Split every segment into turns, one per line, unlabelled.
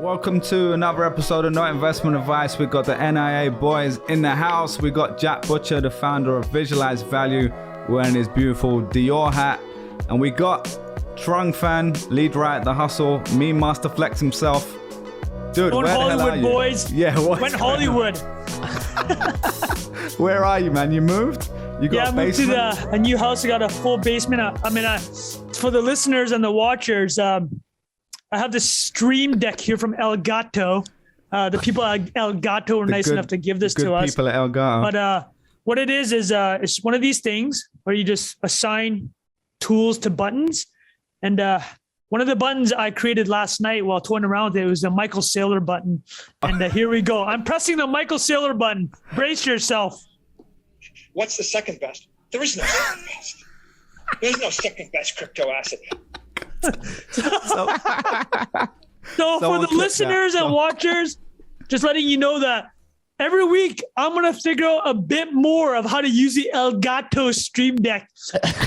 Welcome to another episode of Not Investment Advice. We've got the NIA boys in the house. We got Jack Butcher, the founder of Visualize Value, wearing his beautiful Dior hat. And we got Trung Phan, lead right at The Hustle, me, Master Flex himself. Dude,
Going
where the hell
Hollywood,
are you?
boys.
Yeah,
went Hollywood.
Where are you, man? You moved? You got
I
a
moved to
basement?
a new house. I got a full basement. For the listeners and the watchers, I have this stream deck here from El Gato. The people at El Gato were nice enough to give this to us.
Good people at El Gato.
But what it is it's one of these things where you just assign tools to buttons. And one of the buttons I created last night while toying around with it was the Michael Saylor button. And here we go. I'm pressing the Michael Saylor button. Brace yourself.
What's the second best? There is no second best. There's no second best crypto asset.
So for the listeners and watchers, just letting you know that every week I'm going to figure out a bit more of how to use the El Gato Stream Deck,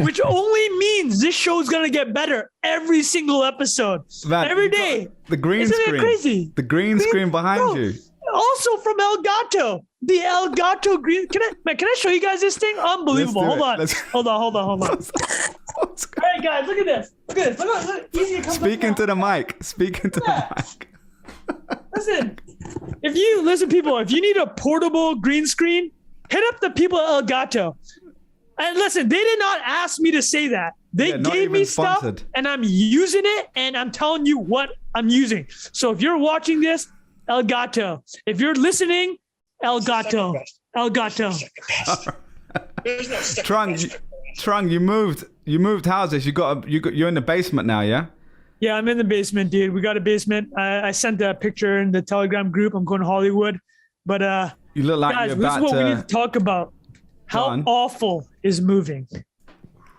which only means this show is going to get better every single episode.
Man,
every day.
The green
Isn't
screen.
it crazy?
The green screen behind you.
Also from El Gato. The El Gato green. Can I show you guys this thing? Unbelievable. Hold on. Hold on. All right, guys, look at this. Look. Easy it comes
Speaking
up
to the mic. Speaking to the mic.
Listen, people, if you need a portable green screen, hit up the people at El Gato. And listen, they did not ask me to say that. They gave me stuff and I'm using it and I'm telling you what I'm using. So if you're watching this, El Gato. If you're listening, El Gato. El Gato.
Trung, you moved houses. You're in the basement now, yeah?
Yeah, I'm in the basement, dude. We got a basement. I sent a picture in the Telegram group. I'm going to Hollywood. But
you look like
guys,
you're
this
about
is what
to...
we need to talk about. How awful is moving?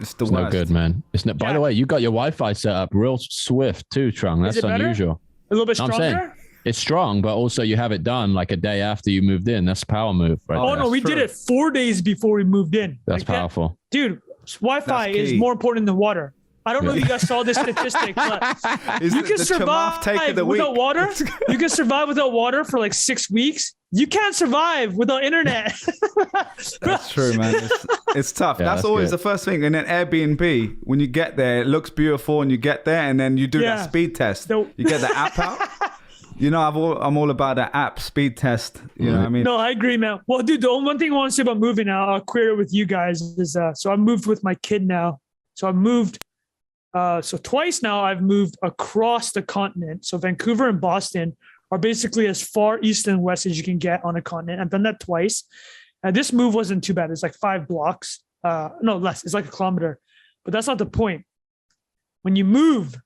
It's the
worst. No good, man. It's not. By the way, you got your Wi-Fi set up real swift too, Trung. That's unusual.
A little bit stronger?
I'm saying it's strong, but also you have it done like a day after you moved in. That's a power move, right?
Oh, no, we did it 4 days before we moved in.
That's powerful.
Dude, Wi-Fi is more important than water. I don't know if you guys saw this statistic, but you can survive without water. You can survive without water for like 6 weeks. You can't survive without internet.
That's true, man. It's tough. That's always the first thing. And then Airbnb, when you get there, it looks beautiful and you get there and then you do that speed test. You get the app out. You know, I'm all about that app speed test. You know what I mean?
No, I agree, man. Well, dude, the one thing I want to say about moving now, I'll queer it with you guys, is so I moved with my kid now. So I moved, so twice now I've moved across the continent. So Vancouver and Boston are basically as far east and west as you can get on a continent. I've done that twice. And this move wasn't too bad. It's like 5 blocks. No, less. It's like a kilometer. But that's not the point. When you move,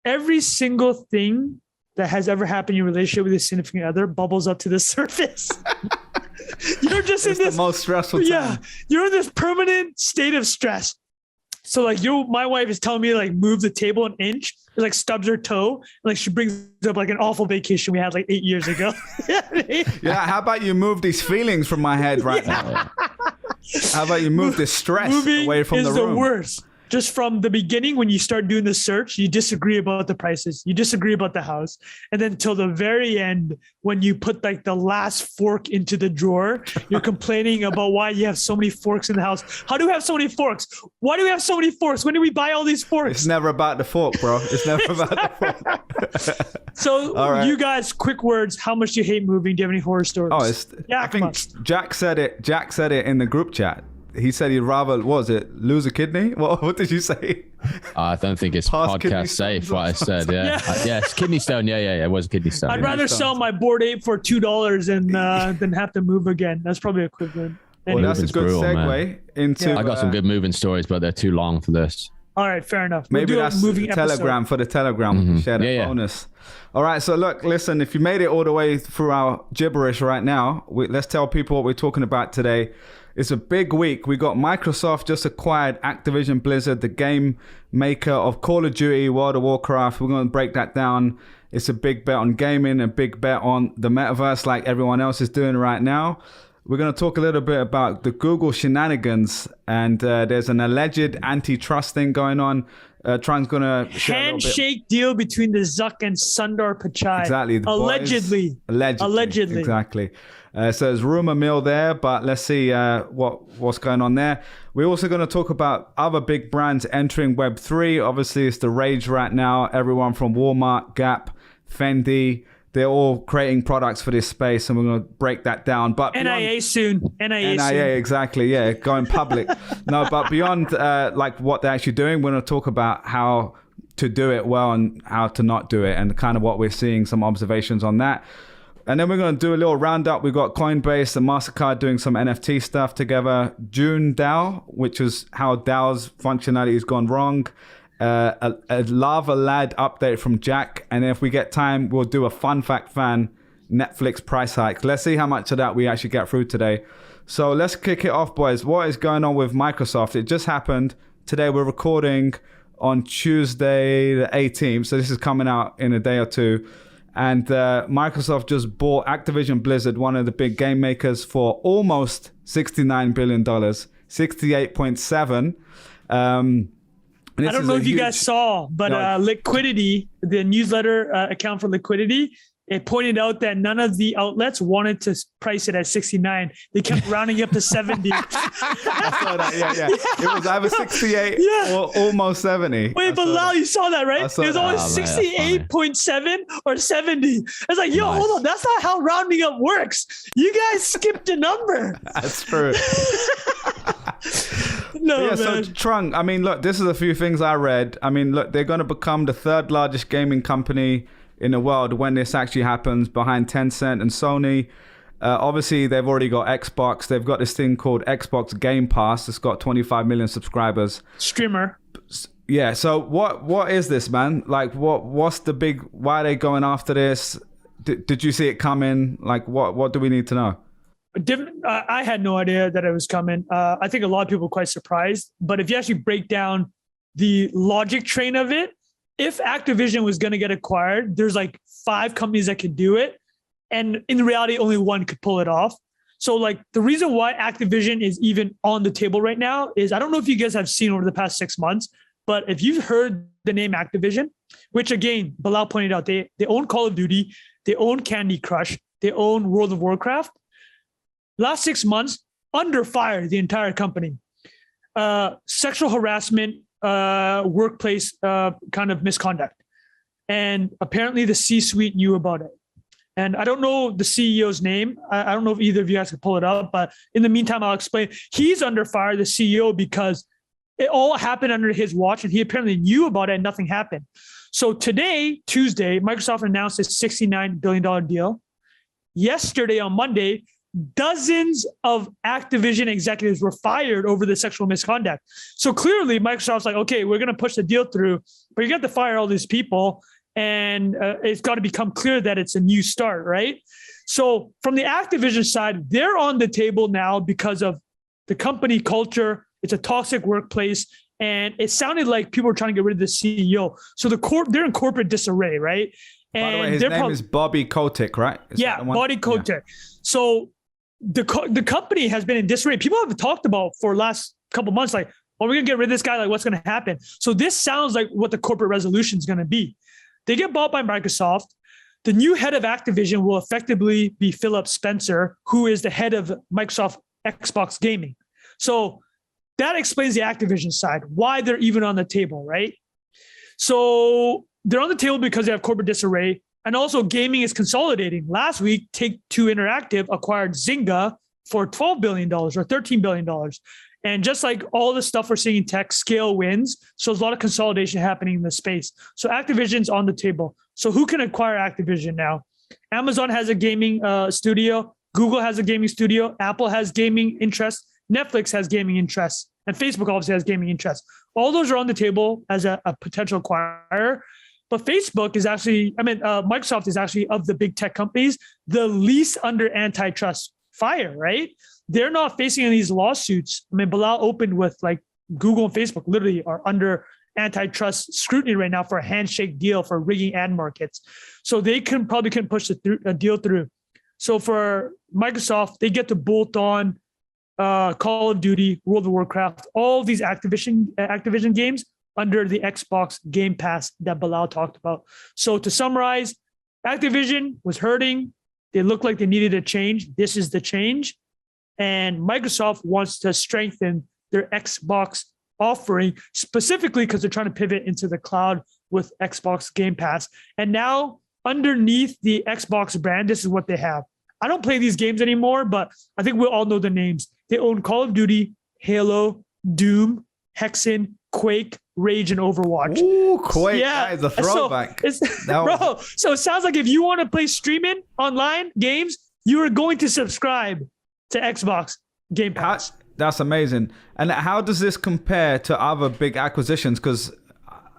every single thing that has ever happened in your relationship with a significant other bubbles up to the surface. You're just in this
the most stressful time.
Yeah, you're in this permanent state of stress. So like my wife is telling me to like move the table an inch. It like stubs her toe. And, like she brings up like an awful vacation we had like 8 years ago.
Yeah, how about you move these feelings from my head right now? How about you move this stress away from the room?
Is the worst. Just from the beginning, when you start doing the search, you disagree about the prices, you disagree about the house. And then till the very end, when you put like the last fork into the drawer, you're complaining about why you have so many forks in the house. How do we have so many forks? Why do we have so many forks? When did we buy all these forks?
It's never about the fork, bro. It's never about the fork.
So you guys, quick words. How much do you hate moving? Do you have any horror stories?
I think Jack said it. Jack said it in the group chat. He said he'd rather, lose a kidney? What did you say?
I don't think it's podcast safe, what I said. Yeah. It's kidney stone. Yeah. It was kidney stone.
I'd rather sell my Bored Ape for $2 than have to move again. That's probably equivalent.
Well, that's a good segue into...
I got some good moving stories, but they're too long for this.
All right, fair enough.
Maybe that's the Telegram. For the Telegram. We can share the bonus. All right, so look, listen, if you made it all the way through our gibberish right now, let's tell people what we're talking about today. It's a big week. We got Microsoft just acquired Activision Blizzard, the game maker of Call of Duty, World of Warcraft. We're going to break that down. It's a big bet on gaming, a big bet on the metaverse like everyone else is doing right now. We're going to talk a little bit about the Google shenanigans, and there's an alleged antitrust thing going on. Tran's going to
handshake deal between the Zuck and Sundar Pichai.
Exactly.
Allegedly.
Exactly. So there's rumor mill there, but let's see what's going on there. We're also going to talk about other big brands entering Web3. Obviously, it's the rage right now. Everyone from Walmart, Gap, Fendi, they're all creating products for this space, and we're going to break that down. But
NIA soon.
NIA, exactly. Yeah, going public. No, but beyond like what they're actually doing, we're going to talk about how to do it well and how to not do it, and kind of what we're seeing, some observations on that. And then we're going to do a little roundup. We've got Coinbase and MasterCard doing some NFT stuff together. Dune DAO, which is how DAO's functionality has gone wrong. A Larva Lad update from Jack. And if we get time, we'll do a Fun Fact Fan Netflix price hike. Let's see how much of that we actually get through today. So let's kick it off, boys. What is going on with Microsoft? It just happened. Today we're recording on Tuesday the 18th. So this is coming out in a day or two. And Microsoft just bought Activision Blizzard, one of the big game makers, for almost $69 billion, 68.7.
I don't know if you guys saw, but Liquidity, the newsletter account for Liquidity, it pointed out that none of the outlets wanted to price it at 69. They kept rounding up to 70.
I saw that, yeah. It was either 68 or almost 70.
Wait, but Lal, you saw that, right? It was always 68.7 or 70. It's like, yo, hold on. That's not how rounding up works. You guys skipped a number.
That's true.
No, man.
So Trung, I mean, look, this is a few things I read. I mean, look, they're going to become the third largest gaming company in the world when this actually happens, behind Tencent and Sony. Obviously, they've already got Xbox. They've got this thing called Xbox Game Pass. It's got 25 million subscribers.
Streamer.
Yeah. So what is this, man? Like, what's the big? Why are they going after this? Did you see it coming? Like, what do we need to know?
I had no idea that it was coming. I think a lot of people were quite surprised. But if you actually break down the logic train of it, if Activision was going to get acquired, there's like 5 companies that could do it. And in reality, only one could pull it off. So like the reason why Activision is even on the table right now is, I don't know if you guys have seen over the past 6 months, but if you've heard the name Activision, which again, Bilal pointed out, they own Call of Duty, they own Candy Crush, they own World of Warcraft. Last 6 months, under fire, the entire company. Sexual harassment, workplace kind of misconduct. And apparently the C-suite knew about it. And I don't know the CEO's name. I don't know if either of you guys can pull it up, but in the meantime, I'll explain. He's under fire, the CEO, because it all happened under his watch and he apparently knew about it and nothing happened. So today, Tuesday, Microsoft announced a $69 billion deal. Yesterday on Monday, dozens of Activision executives were fired over the sexual misconduct. So clearly Microsoft's like, okay, we're going to push the deal through, but you got to fire all these people. And it's got to become clear that it's a new start, right? So from the Activision side, they're on the table now because of the company culture. It's a toxic workplace. And it sounded like people were trying to get rid of the CEO. So they're in corporate disarray, right? And
by the way, his name is Bobby Kotick, right?
Bobby Kotick. Yeah. So the company has been in disarray. People have talked about for the last couple of months, like, we're going to get rid of this guy. Like, what's going to happen? So this sounds like what the corporate resolution is going to be. They get bought by Microsoft. The new head of Activision will effectively be Philip Spencer, who is the head of Microsoft Xbox Gaming. So that explains the Activision side, why they're even on the table, right? So they're on the table because they have corporate disarray. And also gaming is consolidating. Last week, Take-Two Interactive acquired Zynga for $12 billion or $13 billion. And just like all the stuff we're seeing in tech, scale wins. So there's a lot of consolidation happening in the space. So Activision's on the table. So who can acquire Activision now? Amazon has a gaming studio. Google has a gaming studio. Apple has gaming interests. Netflix has gaming interests. And Facebook obviously has gaming interests. All those are on the table as a potential acquirer. But Facebook is actually, Microsoft is actually, of the big tech companies, the least under antitrust fire, right? They're not facing any of these lawsuits. I mean, Bilal opened with like Google and Facebook literally are under antitrust scrutiny right now for a handshake deal for rigging ad markets. So they probably couldn't push a deal through. So for Microsoft, they get to bolt on Call of Duty, World of Warcraft, all these Activision games under the Xbox Game Pass that Bilal talked about. So to summarize, Activision was hurting. They looked like they needed a change. This is the change. And Microsoft wants to strengthen their Xbox offering, specifically because they're trying to pivot into the cloud with Xbox Game Pass. And now underneath the Xbox brand, this is what they have. I don't play these games anymore, but I think we all know the names. They own Call of Duty, Halo, Doom, Hexen, Quake, Rage, and Overwatch.
Ooh, Quake. Yeah. That is a throwback.
So it sounds like if you want to play streaming online games, you are going to subscribe to Xbox Game Pass.
That's amazing. And how does this compare to other big acquisitions? Because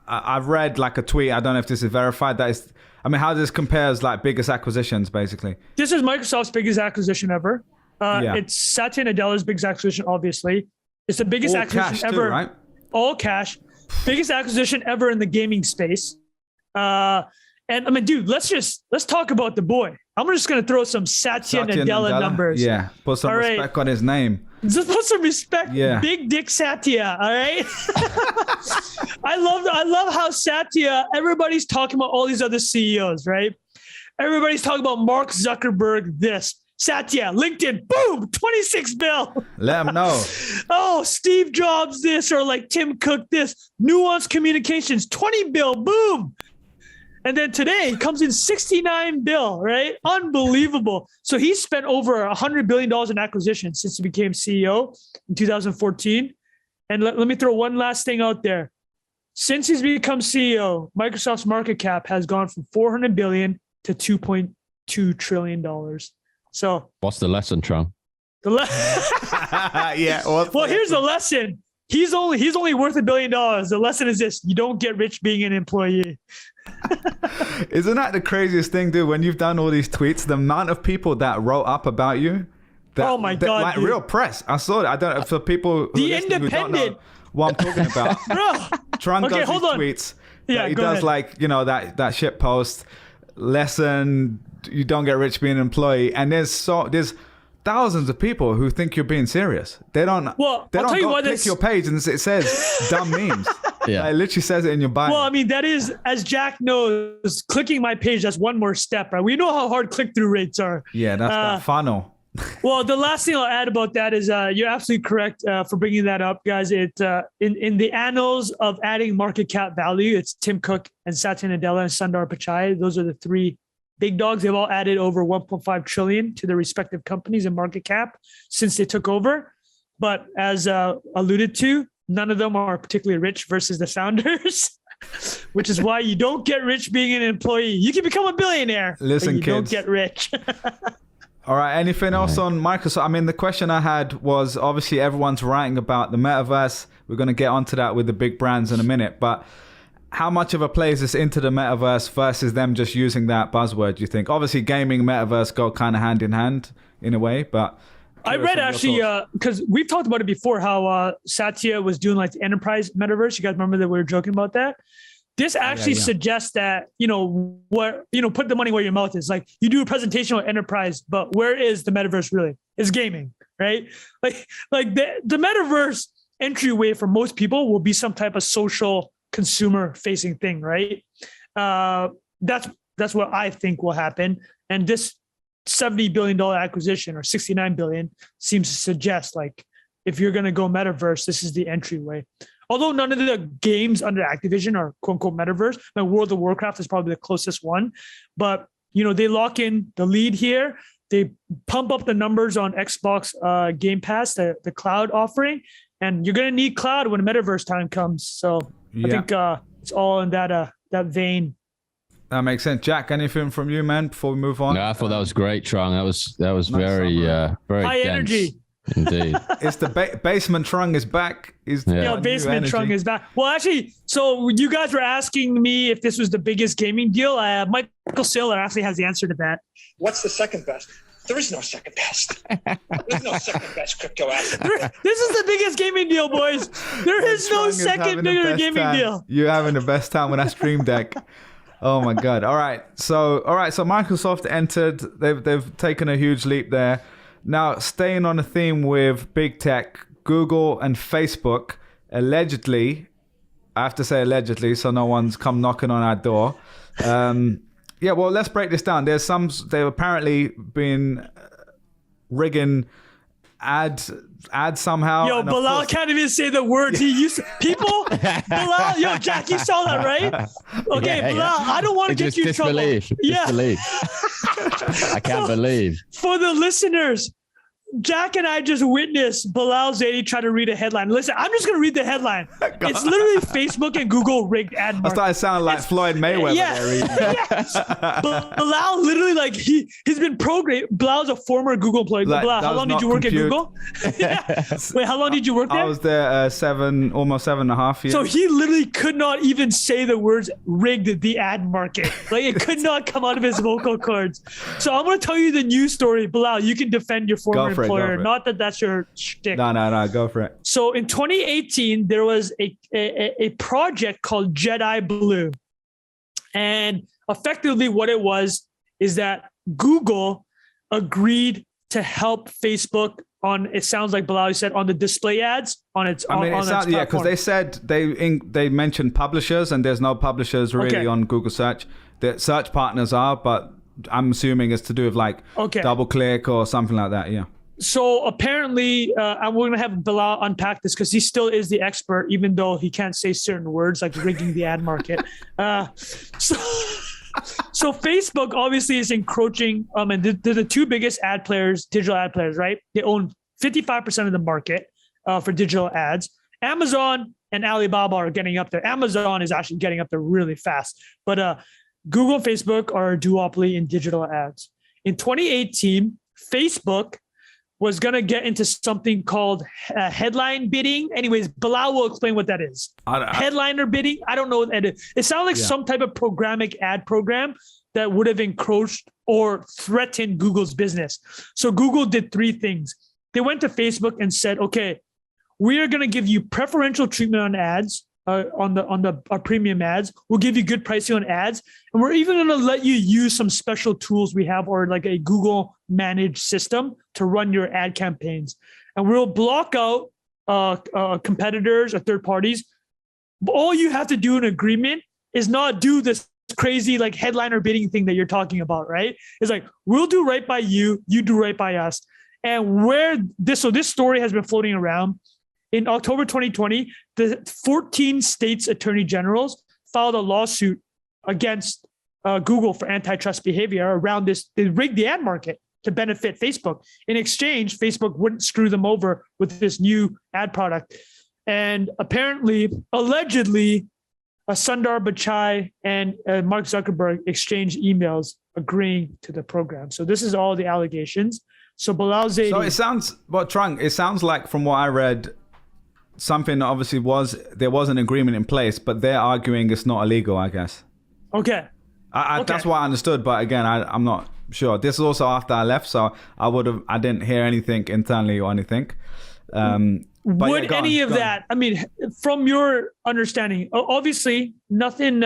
I've read like a tweet, I don't know if this is verified, how does this compare as like biggest acquisitions, basically?
This is Microsoft's biggest acquisition ever. It's Satya Nadella's biggest acquisition, obviously. It's the biggest acquisition ever. Too, right? All cash. Biggest acquisition ever in the gaming space. And I mean, dude, let's talk about the boy. I'm just going to throw some Satya Nadella numbers.
Yeah, put some respect on his name.
Just put some respect.
Yeah.
Big Dick Satya, all right? I love how Satya, everybody's talking about all these other CEOs, right? Everybody's talking about Mark Zuckerberg, this. Satya, LinkedIn, boom, 26 bill.
Let him know.
Oh, Steve Jobs this, or like Tim Cook this. Nuance Communications, 20 bill, boom. And then today it comes in 69 bill, right? Unbelievable. So he spent over $100 billion in acquisitions since he became CEO in 2014. And let me throw one last thing out there. Since he's become CEO, Microsoft's market cap has gone from 400 billion to $2.2 trillion. So
what's the lesson, Trung?
Yeah.
Well, here's the lesson. He's only worth $1 billion. The lesson is this: you don't get rich being an employee.
Isn't that the craziest thing, dude? When you've done all these tweets, the amount of people that wrote up about you.
Oh my God!
Like dude. Real press. I saw it. I don't know for people who
Independent.
Who don't know what I'm talking about.
Bro,
Trung does these tweets. Yeah, he does ahead. Like that shit post lesson. You don't get rich being an employee, and there's thousands of people who think you're being serious. They don't.
Well,
they
I'll
don't
tell you
go
what
click your page and it says dumb memes.
Yeah,
it literally says it in your bio.
Well, I mean, that is, as Jack knows, clicking my page, that's one more step, right? We know how hard click-through rates are.
Yeah, that's that funnel.
Well, the last thing I'll add about that is you're absolutely correct for bringing that up, guys. It in the annals of adding market cap value, it's Tim Cook and Satya Nadella and Sundar Pichai. Those are the three big dogs. They've all added over 1.5 trillion to their respective companies in market cap since they took over. But as alluded to, none of them are particularly rich versus the founders, which is why you don't get rich being an employee. You can become a billionaire,
listen,
but you
kids,
don't get rich.
All right. Anything else on Microsoft? I mean, the question I had was, obviously everyone's writing about the metaverse. We're going to get onto that with the big brands in a minute, but how much of a play is this into the metaverse versus them just using that buzzword, do you think? Obviously, gaming, metaverse go kind of hand in hand in a way, but...
I read actually, because we've talked about it before, how Satya was doing like the enterprise metaverse. You guys remember that we were joking about that? This actually suggests that, put the money where your mouth is. Like, you do a presentation on enterprise, but where is the metaverse really? It's gaming, right? Like the metaverse entryway for most people will be some type of social consumer facing thing, right? That's what I think will happen. And this $70 billion acquisition or 69 billion seems to suggest, like, if you're going to go metaverse, this is the entryway. Although none of the games under Activision are quote unquote metaverse. My World of Warcraft is probably the closest one, but they lock in the lead here. They pump up the numbers on Xbox Game Pass, the cloud offering, and you're going to need cloud when metaverse time comes. So I think it's all in that vein. That
makes sense. Jack, anything from you, man, before we move on?
No, I thought that was great, Trung. That was nice, very
high
dense.
Energy.
Indeed.
It's the basement Trung is back.
Basement Trung is back. Well, actually, so you guys were asking me if this was the biggest gaming deal. Michael Saylor actually has the answer to that.
What's the second best? There is no second best. There's no second best crypto asset.
This is the biggest gaming deal, boys. There is no second bigger gaming deal.
You're having the best time with that Stream Deck. Oh my God. All right. So Microsoft entered. They've taken a huge leap there. Now, staying on the theme with big tech, Google and Facebook allegedly, I have to say allegedly, so no one's come knocking on our door. Yeah, well, let's break this down. They've apparently been rigging ads somehow.
Yo, Bilal can't even say the words he used to. People, Bilal, yo, Jack, you saw that, right? Okay, yeah, Bilal, I don't want to get you in trouble. Yeah.
I can't believe.
For the listeners, Jack and I just witnessed Bilal Zaidi try to read a headline. Listen, I'm just going to read the headline. It's literally Facebook and Google rigged ad market.
I started sounding like Floyd Mayweather.
Yeah. Yes. Bilal literally, like, he's been programmed. Bilal's a former Google employee. Like, Bilal, how long did you work at Google? Yeah. Wait, how long did you work there?
I was there almost 7.5 years.
So he literally could not even say the words rigged the ad market. Like, it could not come out of his vocal cords. So I'm going to tell you the news story. Bilal, you can defend your former employer. Not that that's your shtick.
No, go for it.
So in 2018, there was a project called Jedi Blue. And effectively what it was is that Google agreed to help Facebook on, it sounds like Bilal said, on the display ads on its platform.
Yeah, because they said they mentioned publishers, and there's no publishers really on Google search. The search partners are, but I'm assuming it's to do with like DoubleClick or something like that. Yeah.
So apparently, I'm going to have Bilal unpack this because he still is the expert, even though he can't say certain words like rigging the ad market. So Facebook obviously is encroaching, and they're the two biggest ad players, digital ad players, right? They own 55% of the market for digital ads. Amazon and Alibaba are getting up there. Amazon is actually getting up there really fast. But Google and Facebook are a duopoly in digital ads. In 2018, Facebook was going to get into something called headline bidding. Anyways, Bilal will explain what that is. Headliner bidding? I don't know what that is. It sounds like some type of programmatic ad program that would have encroached or threatened Google's business. So Google did three things. They went to Facebook and said, okay, we are going to give you preferential treatment on ads, on our premium ads. We'll give you good pricing on ads. And we're even going to let you use some special tools we have, or like a Google managed system to run your ad campaigns. And we'll block out competitors or third parties. But all you have to do in agreement is not do this crazy like headliner bidding thing that you're talking about, right? It's like, we'll do right by you, you do right by us. And this story has been floating around. In October 2020, the 14 states' attorney generals filed a lawsuit against Google for antitrust behavior around this. They rigged the ad market to benefit Facebook. In exchange, Facebook wouldn't screw them over with this new ad product. And apparently, allegedly, Sundar Pichai and Mark Zuckerberg exchanged emails agreeing to the program. So this is all the allegations. So Bilal Zaidi.
So it sounds, Trung, it sounds like from what I read, something obviously there was an agreement in place, but they're arguing it's not illegal, I guess.
Okay.
That's what I understood, but again, I'm not sure. This is also after I left, so I didn't hear anything internally or anything.
Would any of that, I mean, from your understanding, obviously nothing,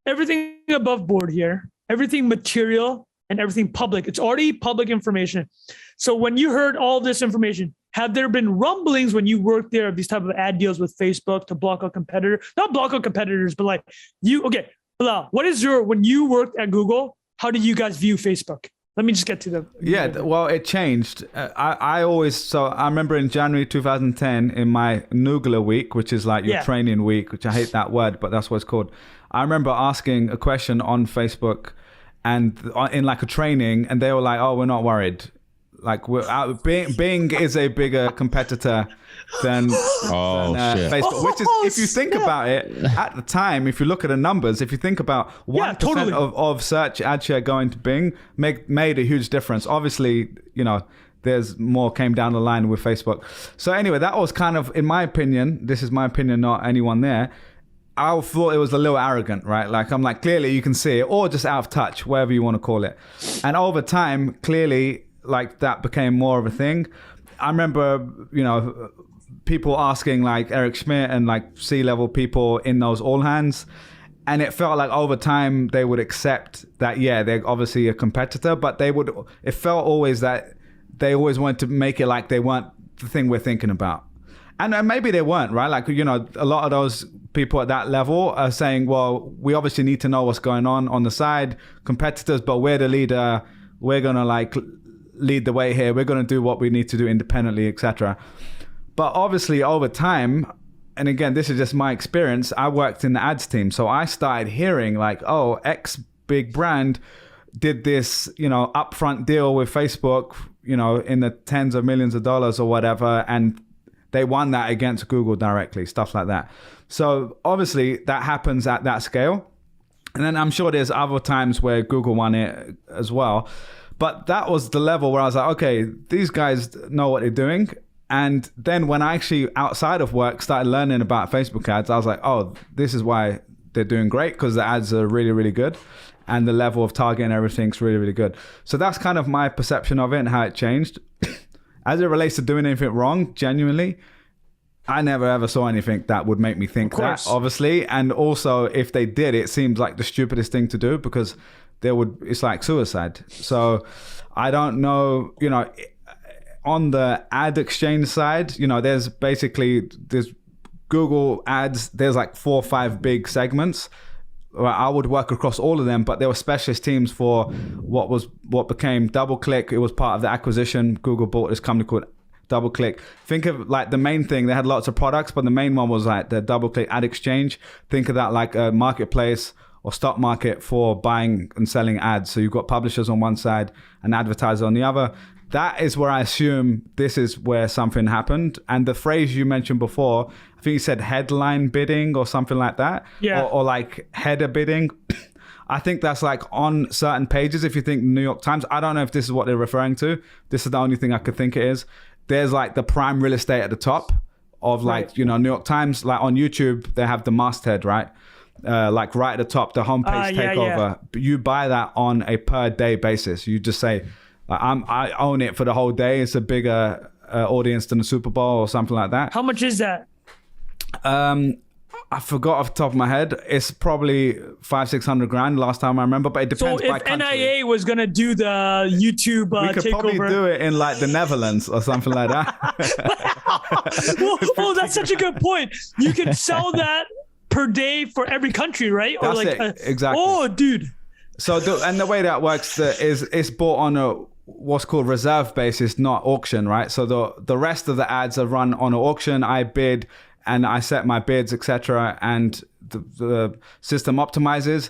everything above board here, everything material and everything public, it's already public information. So when you heard all this information, have there been rumblings when you worked there of these type of ad deals with Facebook to block out competitors? Not block out competitors, but like Bilal, when you worked at Google, how did you guys view Facebook? Let me just get to the...
well, it changed. I remember in January 2010, in my Noogler week, which is like your training week, which I hate that word, but that's what it's called. I remember asking a question on Facebook and in like a training, and they were like, oh, we're not worried. Like Bing is a bigger competitor than Facebook, which is, if you think about it, at the time, if you look at the numbers, if you think about 1% of search ad share going to Bing made a huge difference. Obviously, there's more came down the line with Facebook. So anyway, that was kind of, in my opinion, this is my opinion, not anyone there, I thought it was a little arrogant, right? Like, I'm like, clearly you can see it, or just out of touch, whatever you want to call it. And over time, clearly, like, that became more of a thing. I remember, people asking like Eric Schmidt and like C-level people in those all hands. And it felt like over time they would accept that, yeah, they're obviously a competitor, but it felt always that they always wanted to make it like they weren't the thing we're thinking about. And maybe they weren't, right? Like, you know, a lot of those people at that level are saying, well, we obviously need to know what's going on the side, competitors, but we're the leader. We're going to like lead the way here. We're going to do what we need to do independently, etc. But obviously over time, and again, this is just my experience, I worked in the ads team. So I started hearing like, oh, X big brand did this, you know, upfront deal with Facebook, you know, in the tens of millions of dollars or whatever. And they won that against Google directly, stuff like that. So obviously that happens at that scale. And then I'm sure there's other times where Google won it as well. But that was the level where I was like, okay, these guys know what they're doing. And then when I actually, outside of work, started learning about Facebook ads, I was like, oh, this is why they're doing great, because the ads are really, really good. And the level of target and everything's really, really good. So that's kind of my perception of it and how it changed. As it relates to doing anything wrong, genuinely, I never ever saw anything that would make me think that, obviously. And also, if they did, it seems like the stupidest thing to do, because it's like suicide. So I don't know, you know, on the ad exchange side, you know, there's Google ads, there's like 4 or 5 big segments. I would work across all of them, but there were specialist teams for what became DoubleClick. It was part of the acquisition. Google bought this company called DoubleClick. Think of like the main thing. They had lots of products, but the main one was like the DoubleClick ad exchange. Think of that like a marketplace or stock market for buying and selling ads. So you've got publishers on one side and advertisers on the other. That is where I assume this is where something happened. And the phrase you mentioned before, I think you said headline bidding or something like that.
Yeah.
Or like header bidding. I think that's like on certain pages. If you think New York Times, I don't know if this is what they're referring to. This is the only thing I could think it is. There's like the prime real estate at the top of like, right. You know, New York Times, like on YouTube, they have the masthead, right? Like right at the top, the homepage takeover. Yeah. You buy that on a per day basis. You just say, I own it for the whole day. It's a bigger audience than the Super Bowl or something like that.
How much is that?
I forgot off the top of my head. It's probably $500,000-600,000 last time I remember, but it depends by country.
So if NIA was going to do the YouTube takeover...
We could probably do it in like the Netherlands or something like that.
Oh, that's such a good point. You can sell that per day for every country, right?
That's or like it. Exactly.
Oh, dude.
So the way that works is it's bought on a what's called reserve basis, not auction, right? So the rest of the ads are run on an auction. I bid and I set my bids, etc., and the system optimizes.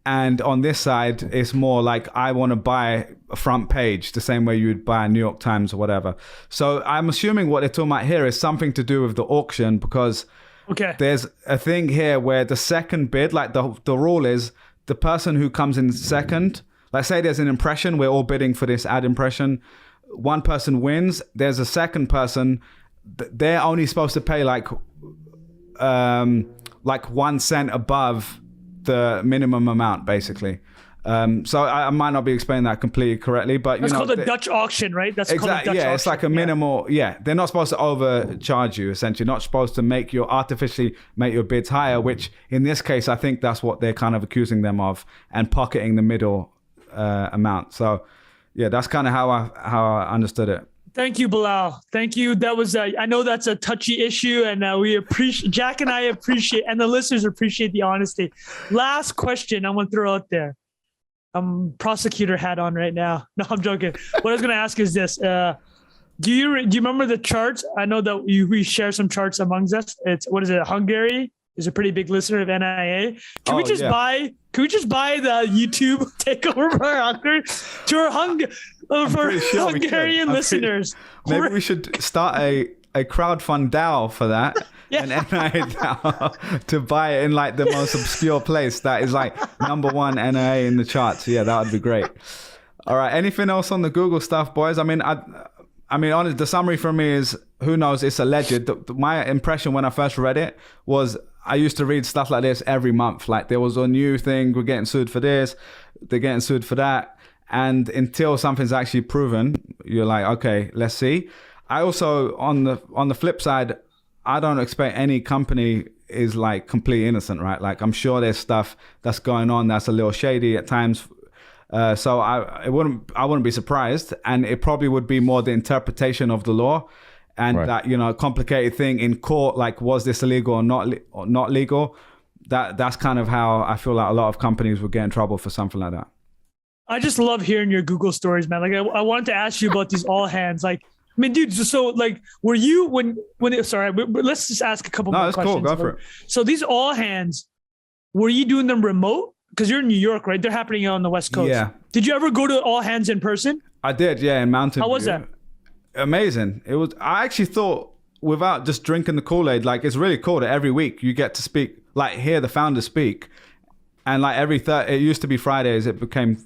And on this side, it's more like I want to buy a front page the same way you would buy a New York Times or whatever. So I'm assuming what they're talking about here is something to do with the auction, because there's a thing here where the second bid, like the rule is the person who comes in second, like say there's an impression, we're all bidding for this ad impression. One person wins. There's a second person. They're only supposed to pay like 1 cent above the minimum amount, basically. So I might not be explaining that completely correctly, but
that's called a Dutch auction, right? That's
exactly,
called a Dutch auction.
It's like a minimal. Yeah, they're not supposed to overcharge you. Essentially, not supposed to artificially make your bids higher. Which in this case, I think that's what they're kind of accusing them of, and pocketing the middle amount. So yeah, that's kind of how I understood it.
Thank you, Bilal. Thank you. That was I know that's a touchy issue, and we appreciate Jack and I appreciate, and the listeners appreciate the honesty. Last question I want to throw out there. I'm prosecutor hat on right now. No, I'm joking. What I was going to ask is this: do you remember the charts? I know that we share some charts amongst us. It's what is it? Hungary is a pretty big listener of NIA. Can we just buy the YouTube takeover for Hungary to our Hungarian listeners?
Maybe we should start a crowdfund DAO for that. Yeah. An NIA DAO to buy it in like the most obscure place that is like number 1 NIA in the charts. Yeah, that would be great. All right. Anything else on the Google stuff, boys? I mean, honestly, the summary for me is, who knows? It's alleged. My impression when I first read it was I used to read stuff like this every month. Like there was a new thing. We're getting sued for this. They're getting sued for that. And until something's actually proven, you're like, okay, let's see. I also, on the flip side, I don't expect any company is like completely innocent, right? Like I'm sure there's stuff that's going on that's a little shady at times. So I wouldn't be surprised, and it probably would be more the interpretation of the law, and that, you know, complicated thing in court, like was this illegal or not legal? That's kind of how I feel like a lot of companies would get in trouble for something like that.
I just love hearing your Google stories, man. Like I wanted to ask you about these all hands. Like, I mean, dude, so like, were you when sorry, let's just ask a couple more questions.
No, it's cool. Go for it.
So these all hands, were you doing them remote? Because you're in New York, right? They're happening on the West Coast.
Yeah.
Did you ever go to all hands in person?
I did, yeah, in Mountain View.
How was that?
Amazing. It was. I actually thought, without just drinking the Kool-Aid, like it's really cool that every week you get to speak, like hear the founders speak, and like it used to be Fridays, it became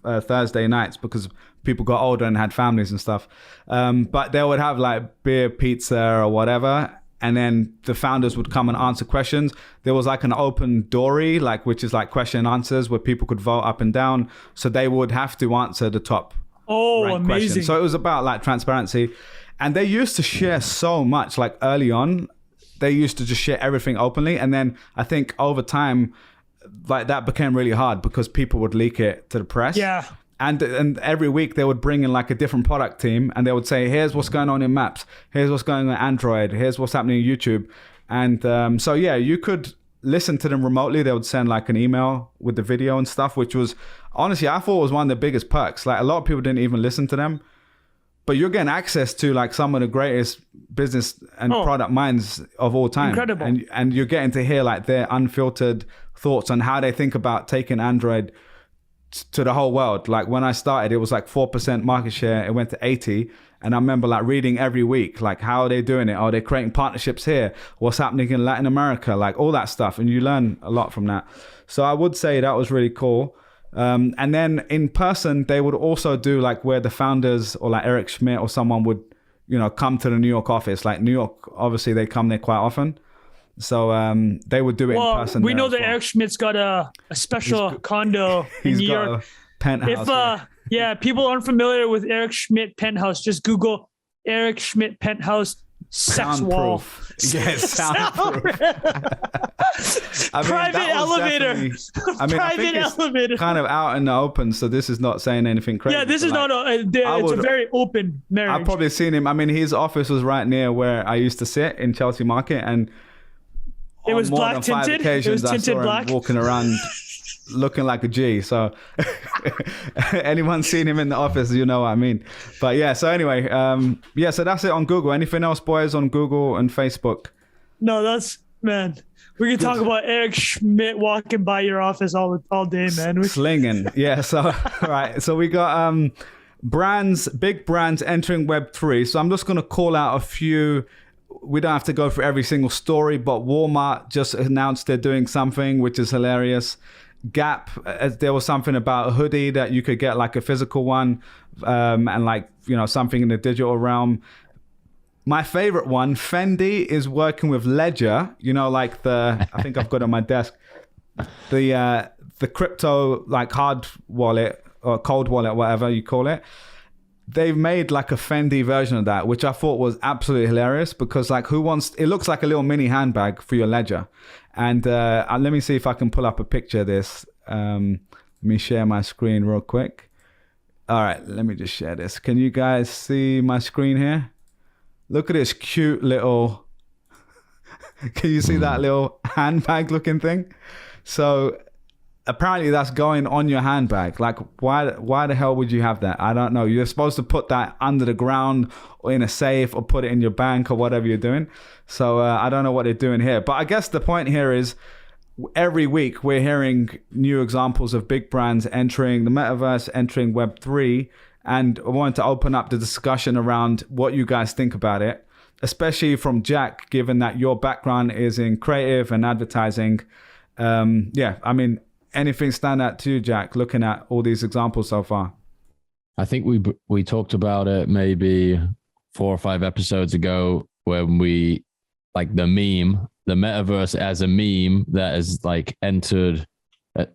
Thursday nights because people got older and had families and stuff. But they would have like beer, pizza, or whatever. And then the founders would come and answer questions. There was like an open dory, like which is like question and answers where people could vote up and down. So they would have to answer the top.
Oh, amazing.
Question. So it was about like transparency. And they used to share so much, like early on, they used to just share everything openly. And then I think over time, like that became really hard because people would leak it to the press.
Yeah.
And every week they would bring in like a different product team and they would say, here's what's going on in Maps. Here's what's going on in Android. Here's what's happening in YouTube. And so, yeah, you could listen to them remotely. They would send like an email with the video and stuff, which was, honestly, I thought was one of the biggest perks. Like a lot of people didn't even listen to them. But you're getting access to like some of the greatest business and product minds of all time.
Incredible.
And you're getting to hear like their unfiltered thoughts on how they think about taking Android to the whole world. Like when I started, it was like 4% market share. It went to 80. And I remember like reading every week, like how are they doing it? Are they creating partnerships here? What's happening in Latin America? Like all that stuff. And you learn a lot from that. So I would say that was really cool. And then in person, they would also do like where the founders or like Eric Schmidt or someone would, you know, come to the New York office. Like New York, obviously they come there quite often. So they would do it in person.
We know that Eric Schmidt's got a special condo in New York.
A penthouse.
If people aren't familiar with Eric Schmidt penthouse, just Google Eric Schmidt penthouse sex wall.
Yeah, soundproof.
Private elevator.
I think it's kind of out in the open, so this is not saying anything crazy.
Yeah, this is not. It's a very open marriage.
I've probably seen him. I mean, his office was right near where I used to sit in Chelsea Market, and
it was black tinted. It was tinted black.
Walking around looking like a G. So anyone seen him in the office, you know what I mean. But yeah, so anyway, so that's it on Google. Anything else, boys, on Google and Facebook?
No, man. We can talk about Eric Schmidt walking by your office all day, man.
Slinging. Yeah, so all right. So we got big brands entering Web3. So I'm just going to call out a few. We don't have to go through every single story, but Walmart just announced they're doing something, which is hilarious. Gap, there was something about a hoodie that you could get like a physical one, and like, you know, something in the digital realm. My favorite one, Fendi, is working with Ledger, you know, like I think I've got it on my desk, the crypto like hard wallet or cold wallet, whatever you call it. They've made like a Fendi version of that, which I thought was absolutely hilarious because like it looks like a little mini handbag for your Ledger. And let me see if I can pull up a picture of this. Let me share my screen real quick. All right, let me just share this. Can you guys see my screen here? Look at this cute little, can you see that little handbag looking thing? So apparently that's going on your handbag. Like why the hell would you have that? I don't know. You're supposed to put that under the ground or in a safe or put it in your bank or whatever you're doing. So I don't know what they're doing here. But I guess the point here is every week we're hearing new examples of big brands entering the metaverse, entering Web3. And I wanted to open up the discussion around what you guys think about it, especially from Jack, given that your background is in creative and advertising. I mean, anything stand out to you, Jack, looking at all these examples so far?
I think we talked about it maybe 4 or 5 episodes ago when we, like the metaverse as a meme that has like entered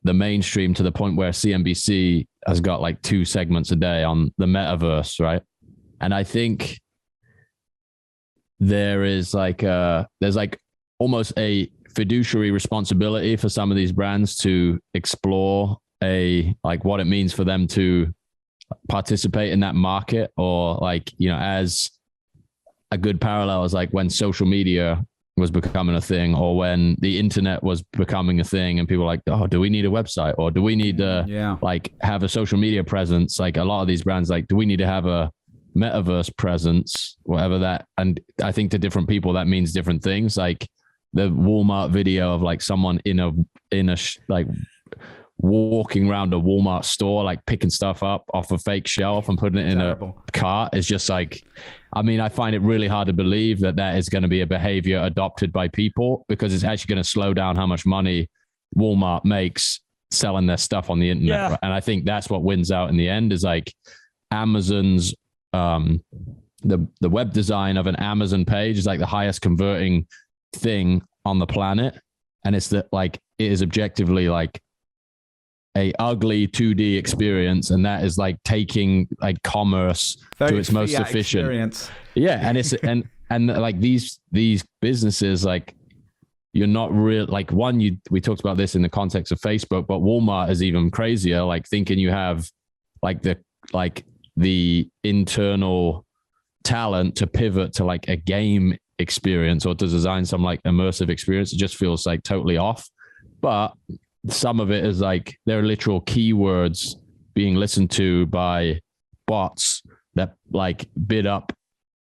the mainstream to the point where CNBC has got like 2 segments a day on the metaverse, right? And I think there's like almost a fiduciary responsibility for some of these brands to explore what it means for them to participate in that market, or as a good parallel is like when social media was becoming a thing, or when the internet was becoming a thing, and people were like, oh, do we need a website, or do we need to have a social media presence? Like a lot of these brands, like, do we need to have a metaverse presence, whatever that, and I think to different people that means different things. Like the Walmart video of like someone in a walking around a Walmart store, like picking stuff up off a fake shelf and putting it in a cart is just like, I mean, I find it really hard to believe that is going to be a behavior adopted by people, because it's actually going to slow down how much money Walmart makes selling their stuff on the internet.
Yeah.
Right? And I think that's what wins out in the end, is like Amazon's, the web design of an Amazon page is like the highest converting thing on the planet. And it's that like, it is objectively like a ugly 2D experience, and that is like taking like commerce to its most efficient experience. Yeah, and it's and like these businesses, like, you're not real, like, we talked about this in the context of Facebook, but Walmart is even crazier, like thinking you have like the internal talent to pivot to like a game experience or to design some like immersive experience. It just feels like totally off. But some of it is like there are literal keywords being listened to by bots that like bid up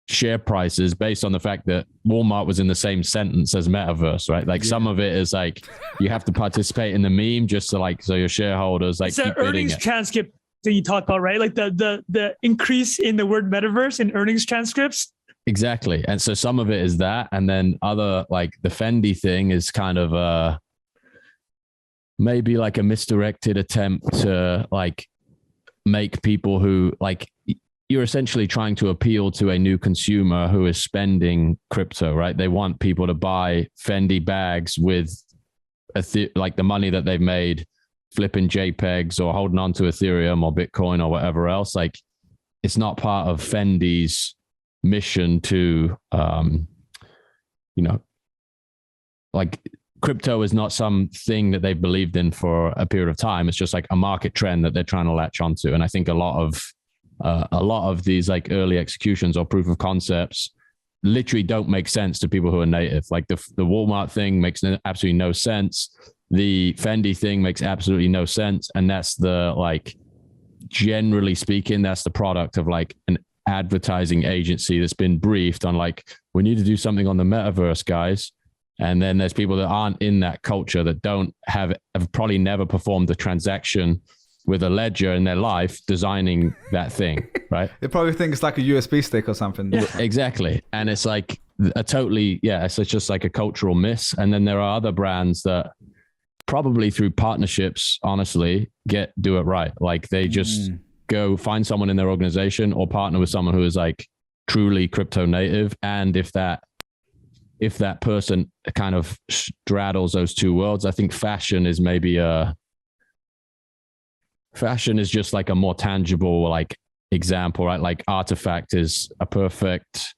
share prices based on the fact that Walmart was in the same sentence as Metaverse, right? Like some of it is like you have to participate in the meme just to like, so your shareholders like
it's an earnings transcript that you talk about, right? Like the increase in the word Metaverse in earnings transcripts.
Exactly. And so some of it is that, and then other, like the Fendi thing is kind of maybe like a misdirected attempt to like make people who like, you're essentially trying to appeal to a new consumer who is spending crypto, right? They want people to buy Fendi bags with like the money that they've made flipping JPEGs or holding on to Ethereum or Bitcoin or whatever else. Like, it's not part of Fendi's mission to, like, crypto is not something that they've believed in for a period of time. It's just like a market trend that they're trying to latch onto. And I think a lot of these like early executions or proof of concepts literally don't make sense to people who are native. Like the Walmart thing makes absolutely no sense. The Fendi thing makes absolutely no sense. And that's the, like, generally speaking, that's the product of like an advertising agency that's been briefed on like, we need to do something on the metaverse, guys. And then there's people that aren't in that culture that have probably never performed a transaction with a ledger in their life designing that thing, right?
They probably think it's like a USB stick or something.
Yeah. Exactly. And it's like it's just like a cultural miss. And then there are other brands that probably through partnerships, honestly, do it right. Like they just go find someone in their organization or partner with someone who is like truly crypto native. And if that person kind of straddles those two worlds, I think fashion is just like a more tangible like example, right? Like Artifact is a perfect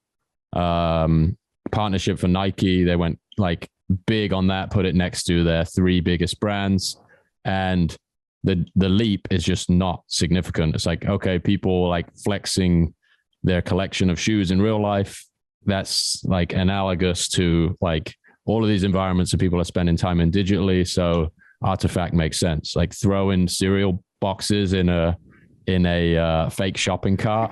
partnership for Nike. They went like big on that, put it next to their three biggest brands, and the leap is just not significant. It's like, okay, people like flexing their collection of shoes in real life. That's like analogous to like all of these environments that people are spending time in digitally. So Artifact makes sense. Like throwing cereal boxes in a fake shopping cart.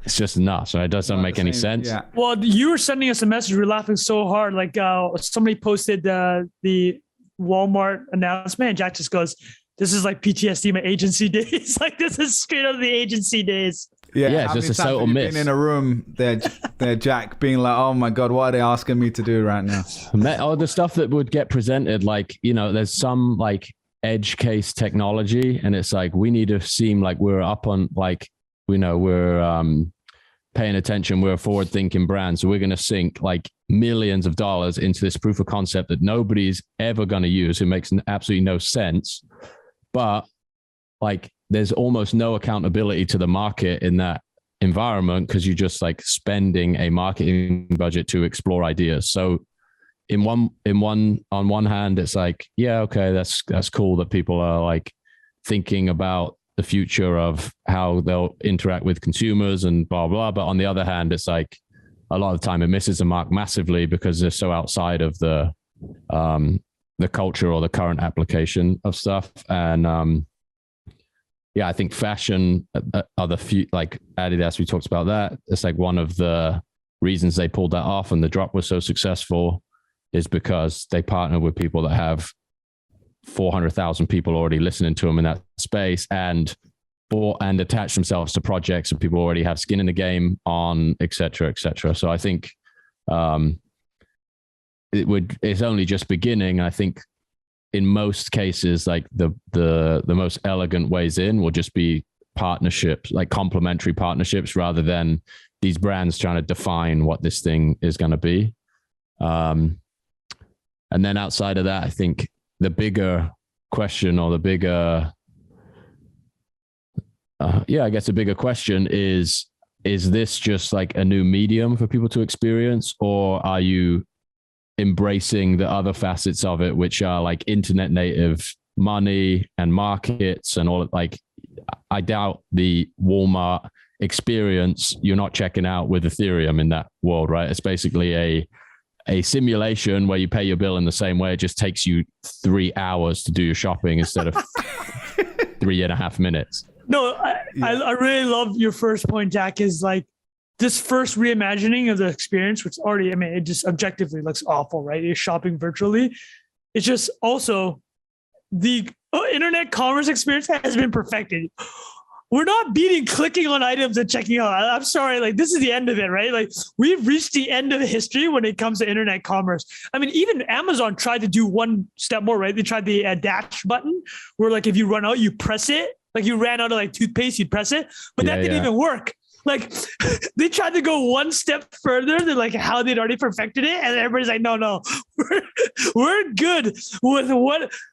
It's just nuts. Right? It doesn't make any sense. Yeah.
Well, you were sending us a message. We're laughing so hard. Like somebody posted the Walmart announcement, and Jack just goes, "This is like PTSD, my agency days." Like this is straight out of the agency days.
Yeah, it's just a total miss.
Being in a room there, Jack, being like, "Oh my God, what are they asking me to do right now?"
Or the stuff that would get presented, like, there's some like edge case technology, and it's like, we need to seem like we're up on, like, we're paying attention, we're a forward thinking brand, so we're going to sink like millions of dollars into this proof of concept that nobody's ever going to use. It makes absolutely no sense, but like there's almost no accountability to the market in that environment, because you're just like spending a marketing budget to explore ideas. So on one hand, it's like, yeah, okay, that's cool that people are like thinking about the future of how they'll interact with consumers and blah blah. But on the other hand, it's like a lot of the time it misses the mark massively because they're so outside of the culture or the current application of stuff. And yeah, I think fashion are the few, like Adidas, we talked about that. It's like one of the reasons they pulled that off and the drop was so successful is because they partner with people that have 400,000 people already listening to them in that space and attach themselves to projects and people already have skin in the game on, et cetera, et cetera. So I think it's only just beginning. I think in most cases, like the most elegant ways in will just be partnerships, like complementary partnerships, rather than these brands trying to define what this thing is going to be. And then outside of that, I think the bigger question or the bigger, I guess the bigger question is this just like a new medium for people to experience, or are you embracing the other facets of it, which are like internet native money and markets and all? Like, I doubt the Walmart experience you're not checking out with Ethereum in that world, right? It's basically a simulation where you pay your bill in the same way. It just takes you 3 hours to do your shopping instead of 3.5 minutes.
No, I really love your first point, Jack, is like this first reimagining of the experience, which already, I mean, it just objectively looks awful, right? You're shopping virtually. It's just also the internet commerce experience has been perfected. We're not beating clicking on items and checking out. I'm sorry, like this is the end of it, right? Like we've reached the end of history when it comes to internet commerce. I mean, even Amazon tried to do one step more, right? They tried the dash button where like if you run out, you press it. Like you ran out of like toothpaste, you'd press it, but that didn't even work. Like they tried to go one step further than like how they'd already perfected it. And everybody's like, no, we're good with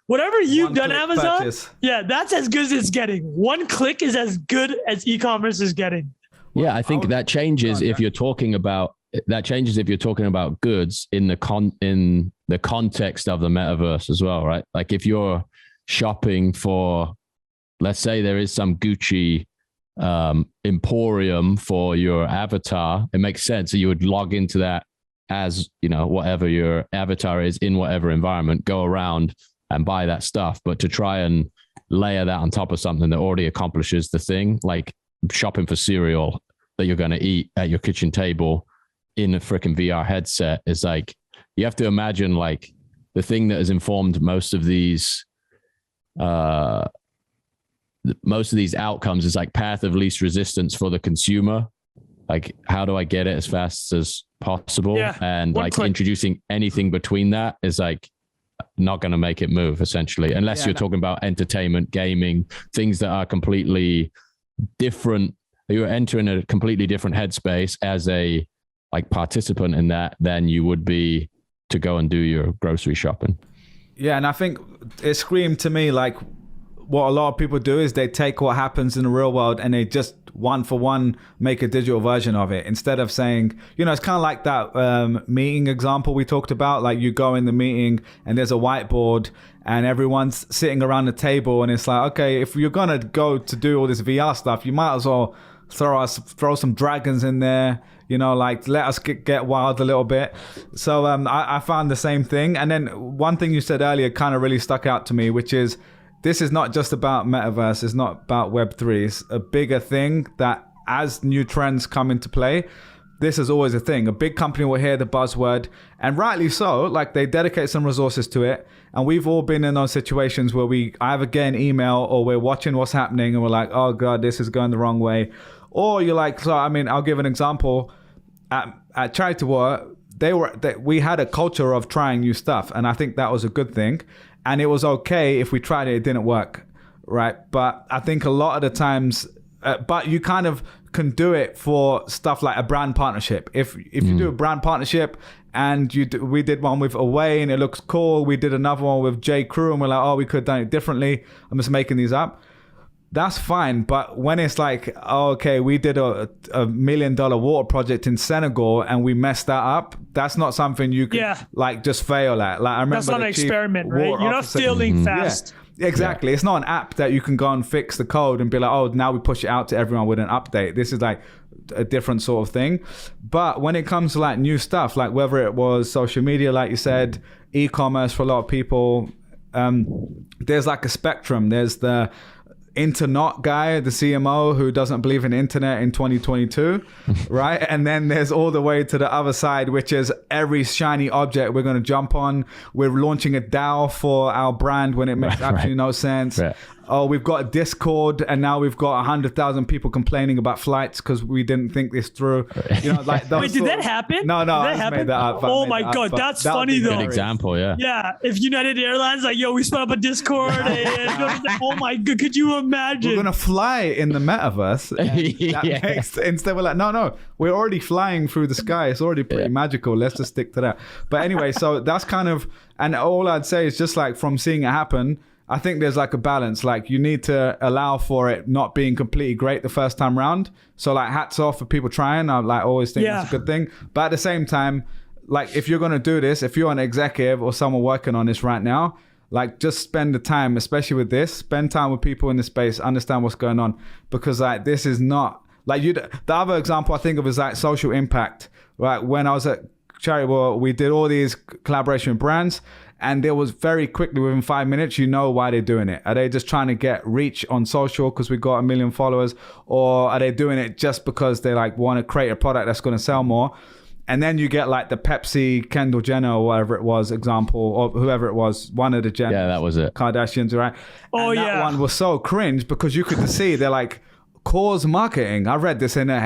whatever you've done, Amazon. Purchase. Yeah, that's as good as it's getting. One click is as good as e-commerce is getting.
Yeah, I think that changes if you're talking about goods in the context of the metaverse as well, right? Like if you're shopping for, let's say there is some Gucci emporium for your avatar, it makes sense. So you would log into that as, you know, whatever your avatar is in whatever environment, go around and buy that stuff. But to try and layer that on top of something that already accomplishes the thing, like shopping for cereal that you're going to eat at your kitchen table in a freaking VR headset, is like, you have to imagine like the thing that has informed most of these outcomes is like path of least resistance for the consumer. Like, how do I get it as fast as possible? Yeah, and like introducing anything between that is like not going to make it move, essentially, unless you're talking about entertainment, gaming, things that are completely different. You're entering a completely different headspace as a like participant in that than you would be to go and do your grocery shopping.
Yeah, and I think it screamed to me like what a lot of people do is they take what happens in the real world and they just one for one make a digital version of it, instead of saying, you know, it's kind of like that meeting example we talked about. Like you go in the meeting and there's a whiteboard and everyone's sitting around the table and it's like, okay, if you're gonna go to do all this VR stuff, you might as well throw some dragons in there, you know, like let us get wild a little bit. So I found the same thing. And then one thing you said earlier kind of really stuck out to me, which is this is not just about metaverse. It's not about Web3. It's a bigger thing that as new trends come into play, this is always a thing. A big company will hear the buzzword, and rightly so, like they dedicate some resources to it. And we've all been in those situations where we either get an email or we're watching what's happening and we're like, oh God, this is going the wrong way. Or you're like, so I mean, I'll give an example. At Charity War, we had a culture of trying new stuff, and I think that was a good thing. And it was okay if we tried it, it didn't work, right? But I think a lot of the times, but you kind of can do it for stuff like a brand partnership. If you do a brand partnership, and we did one with Away and it looks cool. We did another one with J. Crew and we're like, oh, we could have done it differently. I'm just making these up. that's fine. But when it's like, oh, okay, we did a $1 million water project in Senegal and we messed that up, that's not something you can like just fail at. Like I remember
that's not an experiment, right? You're not failing fast.
Yeah, exactly. It's not an app that you can go and fix the code and be like, oh, now we push it out to everyone with an update. This is like a different sort of thing. But when it comes to like new stuff, like whether it was social media, like you said, e-commerce for a lot of people, there's like a spectrum. There's the internet guy, the CMO who doesn't believe in internet in 2022, right? And then there's all the way to the other side, which is every shiny object we're going to jump on. We're launching a DAO for our brand when it makes absolutely no sense. Right. Oh, we've got a Discord and now we've got 100,000 people complaining about flights because we didn't think this through. You know, like
wait, did that happen?
No, I just made that up.
Oh my God, that's funny though.
Good example, yeah.
Yeah, if United Airlines like, yo, we spun up a Discord. Oh my God, could you imagine?
We're gonna fly in the metaverse. That makes, instead we're like, no, we're already flying through the sky. It's already pretty magical. Let's just stick to that. But anyway, so that's kind of, and all I'd say is just like from seeing it happen, I think there's like a balance. Like you need to allow for it not being completely great the first time round. So like hats off for people trying. I like always think it's a good thing. But at the same time, like if you're going to do this, if you're an executive or someone working on this right now, like just spend the time, especially with this, spend time with people in the space, understand what's going on. Because like this is not like the other example I think of is like social impact, right? When I was at Charity World, we did all these collaboration with brands. And there was very quickly, within 5 minutes, you know why they're doing it. Are they just trying to get reach on social because we got 1 million followers? Or are they doing it just because they like want to create a product that's going to sell more? And then you get like the Pepsi, Kendall Jenner or whatever it was example, or whoever it was, one of the Jenners.
Yeah, that was it.
Kardashians, right?
Oh,
and that one was so cringe because you could see they're like, cause marketing. I read this in a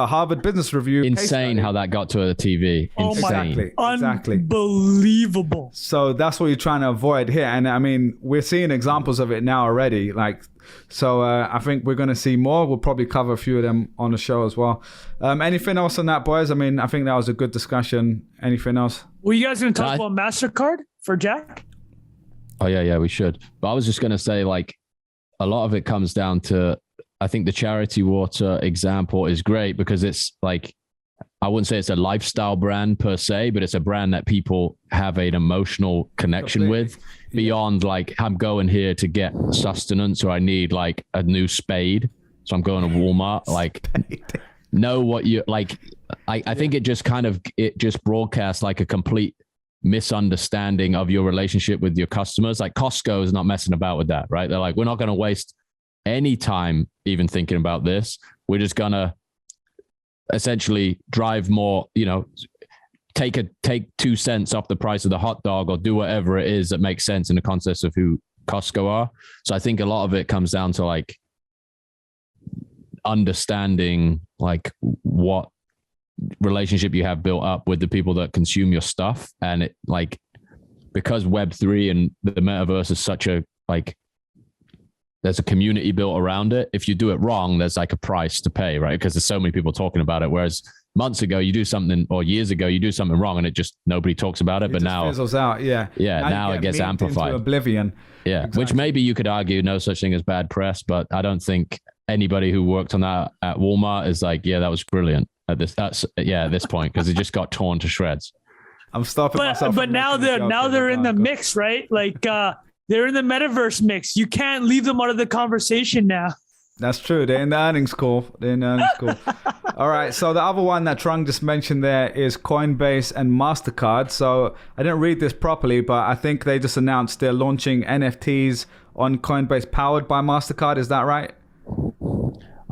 Harvard Business Review.
Insane how that got to the TV.
Exactly.
Unbelievable.
So that's what you're trying to avoid here. And I mean, we're seeing examples of it now already. Like, so I think we're going to see more. We'll probably cover a few of them on the show as well. Anything else on that, boys? I mean, I think that was a good discussion. Anything else?
Were you guys going to talk about MasterCard for Jack?
Oh, yeah, we should. But I was just going to say, like, a lot of it comes down to, I think the charity water example is great because it's like, I wouldn't say it's a lifestyle brand per se, but it's a brand that people have an emotional connection with beyond like, I'm going here to get sustenance or I need like a new spade. So I'm going to Walmart, like know what you like. I think it just broadcasts like a complete misunderstanding of your relationship with your customers. Like Costco is not messing about with that, right? They're like, we're not going to waste any time even thinking about this. We're just gonna essentially drive more, take 2 cents off the price of the hot dog or do whatever it is that makes sense in the context of who Costco are. So I think a lot of it comes down to like understanding like what relationship you have built up with the people that consume your stuff. And it like, because Web3 and the metaverse is such a like, there's a community built around it. If you do it wrong, there's like a price to pay, right? Because there's so many people talking about it. Whereas months ago, you do something, or years ago, you do something wrong, and it just nobody talks about it. But now
fizzles out,
yeah. Now it gets amplified,
into oblivion.
Yeah, exactly. Which maybe you could argue no such thing as bad press, but I don't think anybody who worked on that at Walmart is like, yeah, that was brilliant at this point because it just got torn to shreds.
I'm stopping myself.
But now they're in the mix, right? Like. They're in the metaverse mix. You can't leave them out of the conversation now.
That's true. They're in the earnings call. All right. So the other one that Trung just mentioned there is Coinbase and MasterCard. So I didn't read this properly, but I think they just announced they're launching NFTs on Coinbase powered by MasterCard. Is that right?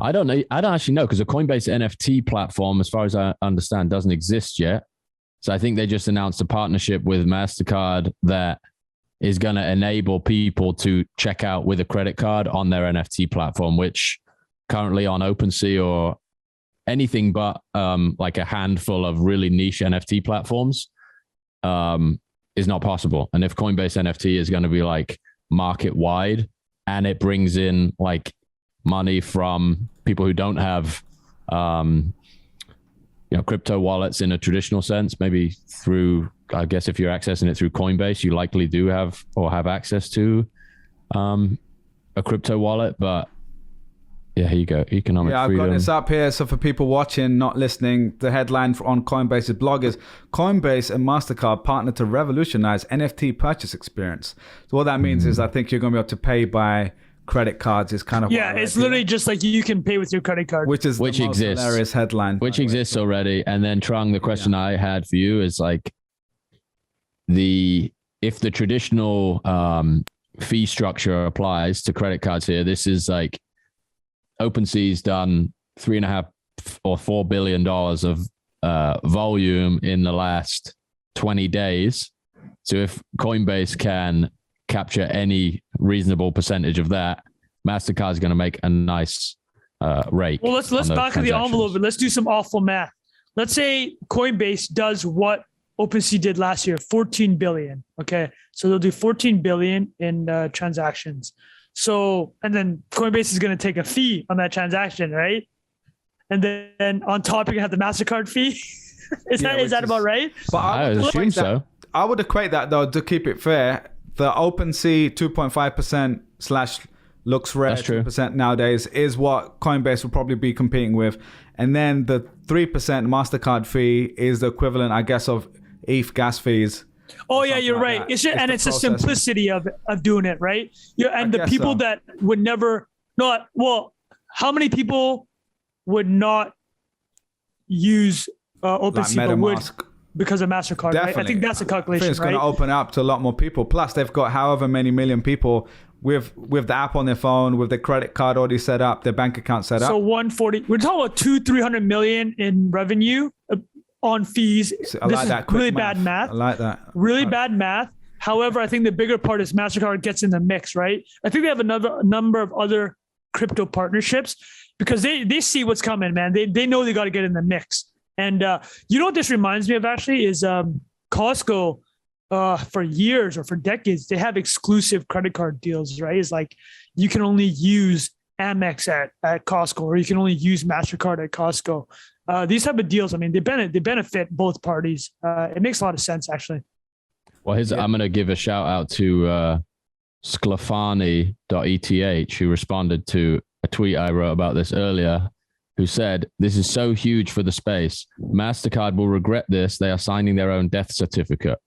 I don't know. I don't actually know because the Coinbase NFT platform, as far as I understand, doesn't exist yet. So I think they just announced a partnership with MasterCard that is going to enable people to check out with a credit card on their NFT platform, which currently on OpenSea or anything but like a handful of really niche NFT platforms is not possible. And if Coinbase NFT is going to be like market wide and it brings in like money from people who don't have crypto wallets in a traditional sense, maybe through, I guess if you're accessing it through Coinbase, you likely do have access to a crypto wallet. But Yeah, here you go. Economic
I've
freedom.
got this up here. So for people watching, not listening, the headline on Coinbase's blog is Coinbase and MasterCard partner to revolutionize NFT purchase experience. So what that means is I think you're going to be able to pay by credit cards is kind of
it's literally just like you can pay with your credit card,
which is the most hilarious headline,
which exists already. And then Trung, the question I had for you is like if the traditional fee structure applies to credit cards here, this is like OpenSea's done $3.5 or $4 billion of volume in the last 20 days. So if Coinbase can capture any reasonable percentage of that, MasterCard is going to make a nice rate.
Well, let's back of the envelope and let's do some awful math. Let's say Coinbase does what OpenSea did last year, 14 billion. Okay, so they'll do 14 billion in transactions. So, and then Coinbase is going to take a fee on that transaction, right? And then on top, you're going to have the MasterCard fee. Is that about right?
But
I assume so.
I would equate that, though, to keep it fair. The OpenSea 2.5% / LooksRare 2% nowadays is what Coinbase will probably be competing with. And then the 3% MasterCard fee is the equivalent, I guess, of ETH gas fees.
Oh yeah, you're right. It's the simplicity of doing it, right? And the people that would never how many people would not use OpenSea but would because of MasterCard? Right? I think that's a calculation. I think
it's going to open up to a lot more people. Plus, they've got however many million people with the app on their phone, with their credit card already set up, their bank account set up.
So 140. We're talking about 200-300 million in revenue on fees.
I like that.
Really bad math.
I like that.
Really bad math. However, I think the bigger part is MasterCard gets in the mix, right? I think they have a number of other crypto partnerships because they see what's coming, man. They know they got to get in the mix. And you know what this reminds me of actually is Costco for years or for decades, they have exclusive credit card deals, right? It's like you can only use Amex at Costco or you can only use MasterCard at Costco. These type of deals, I mean, they benefit both parties. It makes a lot of sense, actually.
Well, I'm going to give a shout out to Sclafani.eth, who responded to a tweet I wrote about this earlier, who said, "This is so huge for the space. MasterCard will regret this. They are signing their own death certificate."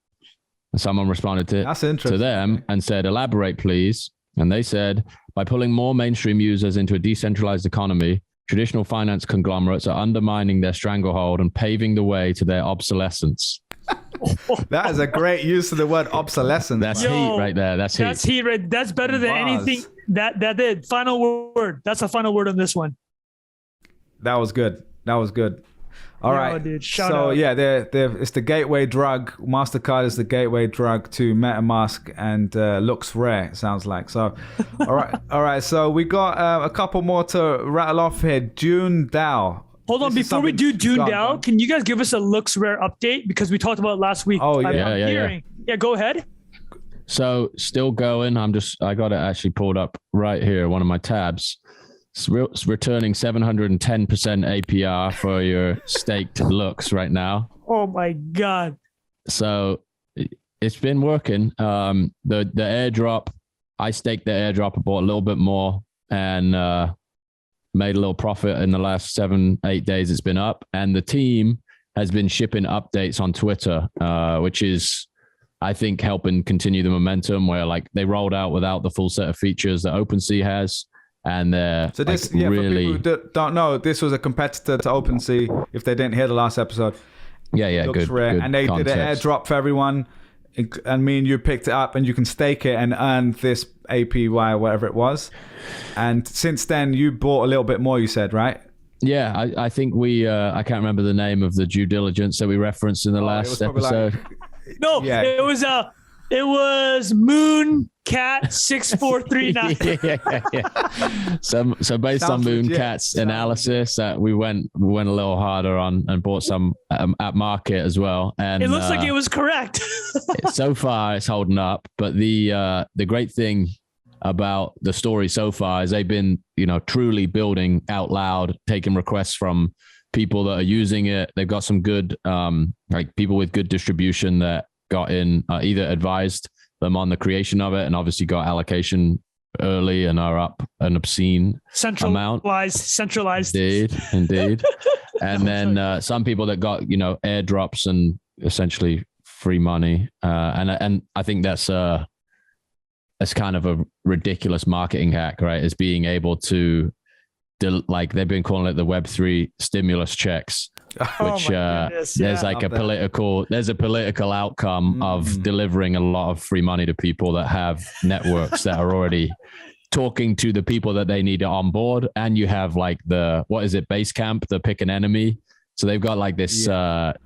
And someone responded to them and said, "Elaborate, please." And they said, "By pulling more mainstream users into a decentralized economy, traditional finance conglomerates are undermining their stranglehold and paving the way to their obsolescence."
That is a great use of the word obsolescence.
That's heat right there. That's
heat. Right. That's better than anything. That did. Final word. That's the final word on this one.
That was good. All right.
Dude, shout out.
It's the gateway drug. MasterCard is the gateway drug to MetaMask and LooksRare, it sounds like. So, all right. So we got a couple more to rattle off here. Dune DAO.
Hold on, before we do Dune DAO, can you guys give us a LooksRare update? Because we talked about it last week.
Oh, yeah.
Yeah, go ahead.
So still going. I got it actually pulled up right here, one of my tabs. It's returning 710% APR for your staked looks right now.
Oh my God.
So it's been working. The airdrop, I staked the airdrop, I bought a little bit more and made a little profit in the last 7-8 days it's been up. And the team has been shipping updates on Twitter, which is, I think, helping continue the momentum where like they rolled out without the full set of features that OpenSea has. And
so this, really, for people who don't know, this was a competitor to OpenSea. If they didn't hear the last episode,
good.
And they did an airdrop for everyone, and me and you picked it up, and you can stake it and earn this APY, whatever it was. And since then, you bought a little bit more. You said, right?
Yeah, I think we. I can't remember the name of the due diligence that we referenced in the last episode.
It was Moon Cat 6439.
So based on Moon Cat's analysis, we went a little harder on and bought some at market as well. And
it looks like it was correct.
So far, it's holding up. But the great thing about the story so far is they've been, truly building out loud, taking requests from people that are using it. They've got some good, people with good distribution that got in, either advised them on the creation of it and obviously got allocation early and are up an obscene amount.
Centralized.
Indeed. And then some people that got, airdrops and essentially free money. And I think that's kind of a ridiculous marketing hack, right? Is being able to, like they've been calling it the Web3 stimulus checks, which there's like a political outcome of delivering a lot of free money to people that have networks that are already talking to the people that they need to onboard. And you have like Basecamp, the pick an enemy. So they've got like this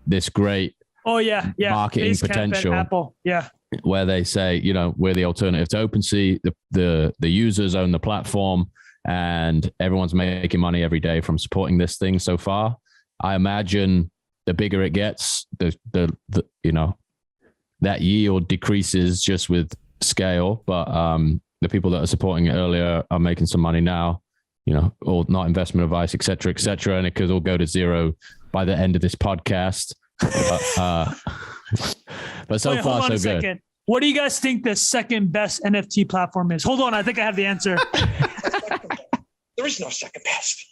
this great marketing Basecamp potential.
Apple. Yeah.
Where they say, we're the alternative to OpenSea. The users own the platform, and everyone's making money every day from supporting this thing so far. I imagine the bigger it gets, the that yield decreases just with scale. But the people that are supporting it earlier are making some money now, or not investment advice, et cetera, and it could all go to zero by the end of this podcast. But so far, so good.
Second. What do you guys think the second best NFT platform is? Hold on, I think I have the answer.
There is no second best.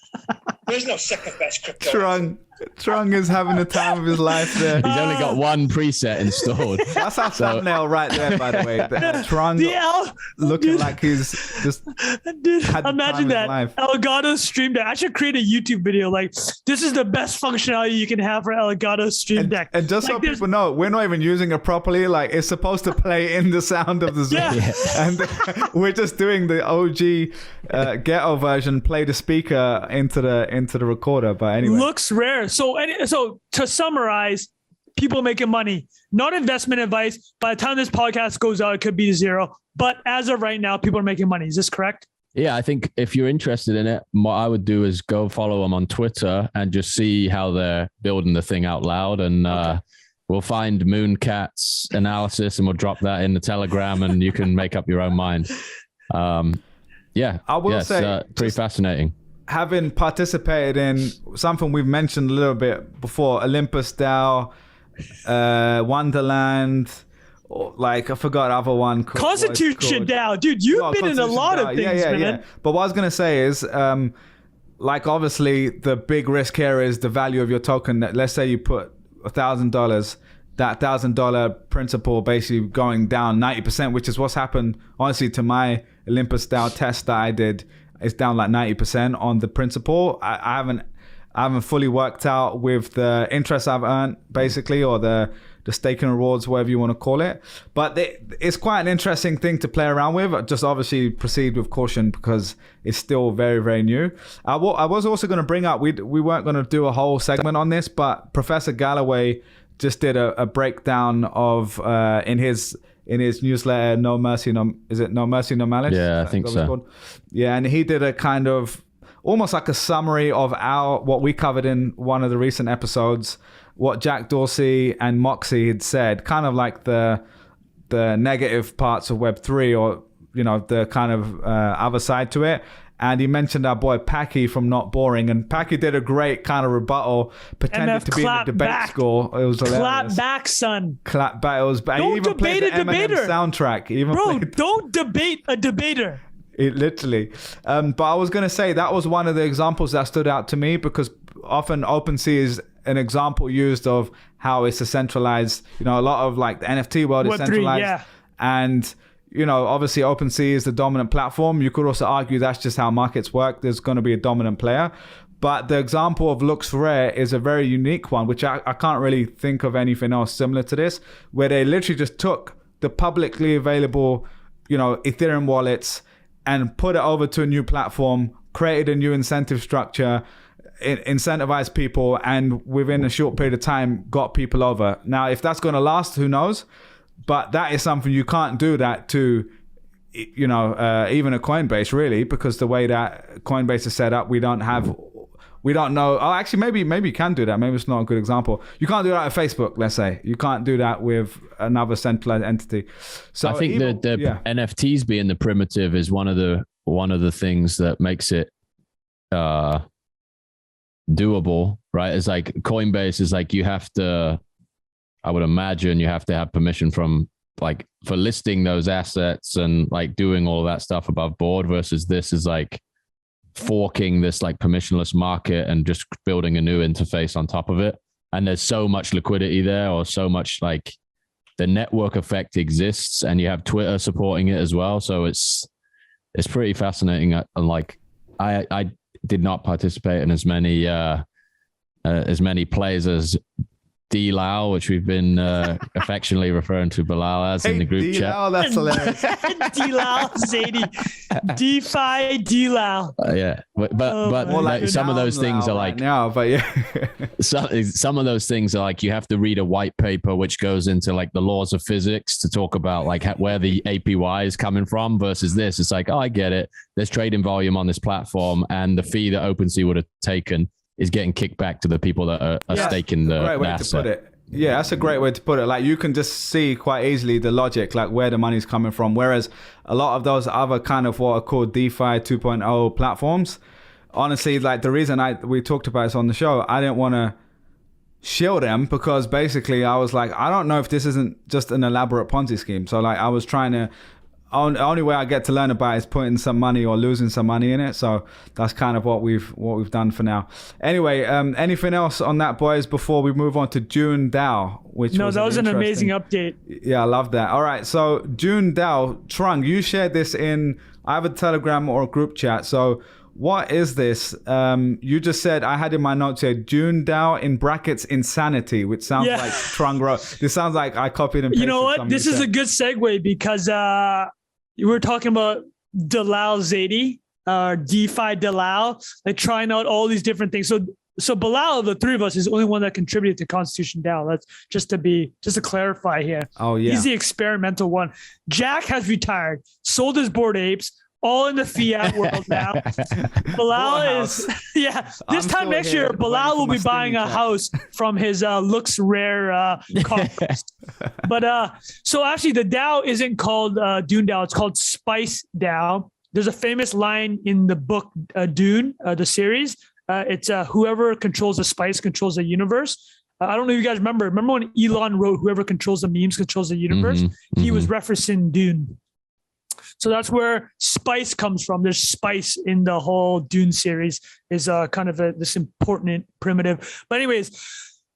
There's no second best crypto.
Trung is having the time of his life there.
He's only got one preset installed.
That's our thumbnail right there, by the way. Trung looking like he's just
imagine that. Elgato Stream Deck. I should create a YouTube video like, this is the best functionality you can have for Elgato Stream Deck.
And just so people know, we're not even using it properly. Like, it's supposed to play in the sound of the Zoom. Yeah. And we're just doing the OG ghetto version, play the speaker into the recorder. But anyway.
LooksRare. So to summarize, people making money, not investment advice. By the time this podcast goes out, it could be zero. But as of right now, people are making money. Is this correct?
Yeah, I think if you're interested in it, what I would do is go follow them on Twitter and just see how they're building the thing out loud. And we'll find Mooncat's analysis and we'll drop that in the Telegram and you can make up your own mind. I will say, pretty fascinating.
Having participated in something we've mentioned a little bit before, Olympus DAO, Wonderland, I forgot the other one.
Constitution DAO. Dude, you've been in a lot of things, man. Yeah.
But what I was going to say is, obviously, the big risk here is the value of your token. Let's say you put $1,000, that $1,000 principal basically going down 90%, which is what's happened, honestly, to my Olympus DAO test that I did. It's down like 90% on the principal. I haven't fully worked out with the interest I've earned, basically, or the staking rewards, whatever you want to call it. But it's quite an interesting thing to play around with. Just obviously proceed with caution because it's still very, very new. I was also going to bring up, we weren't going to do a whole segment on this, but Professor Galloway just did a breakdown of in his newsletter, No Mercy, No Mercy, No Malice?
Yeah, I think so.
Yeah, and he did a kind of almost like a summary of what we covered in one of the recent episodes, what Jack Dorsey and Moxie had said, kind of like the negative parts of Web3 or, the kind of other side to it. And he mentioned our boy Packy from Not Boring, and Packy did a great kind of rebuttal, pretending to be in the debate score. It was hilarious.
Clap back, son.
Clap back. He even played the Eminem soundtrack.
Don't debate a debater.
It literally. But I was going to say that was one of the examples that stood out to me because often OpenSea is an example used of how it's a centralized, a lot of like the NFT world is centralized. Yeah. And obviously OpenSea is the dominant platform. You could also argue that's just how markets work. There's going to be a dominant player. But the example of LooksRare is a very unique one, which I can't really think of anything else similar to this, where they literally just took the publicly available, Ethereum wallets and put it over to a new platform, created a new incentive structure, incentivized people, and within a short period of time got people over. Now, if that's going to last, who knows? But that is something you can't do that to, even a Coinbase, really, because the way that Coinbase is set up, we don't know. Oh, actually, maybe you can do that. Maybe it's not a good example. You can't do that at Facebook, let's say. You can't do that with another centralized entity. So
I think the NFTs being the primitive is one of the things that makes it doable, right? It's like Coinbase is like I would imagine you have to have permission from like for listing those assets and like doing all that stuff above board versus this is like forking this like permissionless market and just building a new interface on top of it. And there's so much liquidity there, or so much like the network effect exists, and you have Twitter supporting it as well. So it's pretty fascinating. And like I did not participate in as many plays as D-Lau, which we've been affectionately referring to Bilal as in the group chat.
Oh, that's hilarious.
Bilal Zaidi, DeFi D-Lau.
Yeah, but like some of those things are like
now, but yeah,
some of those things are like you have to read a white paper which goes into like the laws of physics to talk about like where the APY is coming from versus this. It's like, oh, I get it. There's trading volume on this platform, and the fee that OpenSea would have taken is getting kicked back to the people that are staking the
great way
asset.
to put it. Yeah, that's a great way to put it. Like you can just see quite easily the logic, like where the money's coming from. Whereas a lot of those other kind of what are called DeFi 2.0 platforms, honestly, like the reason we talked about this on the show, I didn't want to shield them because basically I was like, I don't know if this isn't just an elaborate Ponzi scheme. So like I was trying to, only way I get to learn about it is putting some money or losing some money in it. So that's kind of what we've done for now. Anyway, anything else on that, boys, before we move on to Dune DAO?
That was an amazing update.
Yeah, I love that. All right, so Dune DAO, Trung, you shared this in either Telegram or a group chat. So what is this? You just said, I had in my notes here, Dune DAO in brackets insanity, which sounds like Trung wrote. This sounds like I copied and pasted.
You know what? This is a good segue because you were talking about Bilal Zaidi, DeFi Bilal, like trying out all these different things. So Bilal, the three of us, is the only one that contributed to Constitution DAO. That's just to clarify here.
Oh yeah,
he's the experimental one. Jack has retired, sold his Bored Apes, all in the fiat world now. Bilal is, this time next year, Bilal will be buying a house from his LooksRare conference. But so actually the DAO isn't called Dune DAO, it's called Spice DAO. There's a famous line in the book Dune, the series. It's whoever controls the spice controls the universe. I don't know if you guys remember when Elon wrote whoever controls the memes controls the universe? He was referencing Dune. So that's where spice comes from. There's spice in the whole Dune series is kind of this important primitive. But anyways,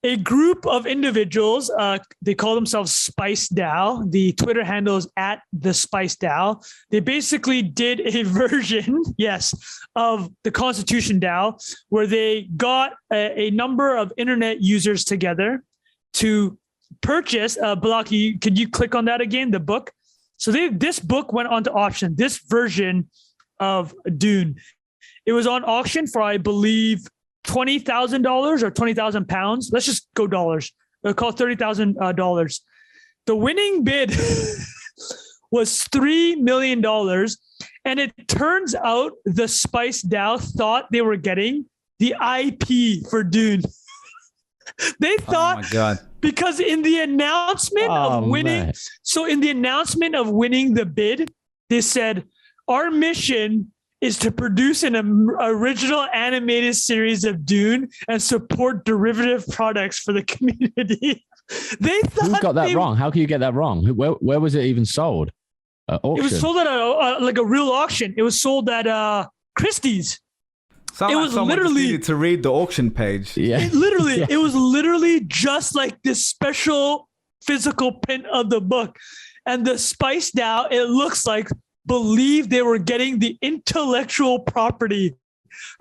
a group of individuals, they call themselves Spice DAO. The Twitter handle is @theSpiceDAO. They basically did a version, of the Constitution DAO, where they got a number of internet users together to purchase. Bilal, could you click on that again, the book? So this book went onto auction, this version of Dune. It was on auction for, I believe, $20,000 or 20,000 pounds. Let's just go dollars. They'll call it $30,000. The winning bid was $3 million. And it turns out the Spice DAO thought they were getting the IP for Dune. They thought,
oh my God.
Because in the announcement of winning, in the announcement of winning the bid, they said, our mission is to produce an original animated series of Dune and support derivative products for the community. They thought
who got that wrong? How can you get that wrong? Where was it even sold? Auction?
It was sold at a real auction. It was sold at Christie's.
It was literally needed to read the auction page.
Yeah,
it was literally just like this special physical print of the book, and the Spice DAO. It looks like believe they were getting the intellectual property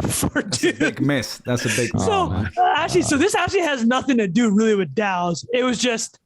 for Dune.
That's a big miss. That's a big.
So this actually has nothing to do really with DAOs. It was just.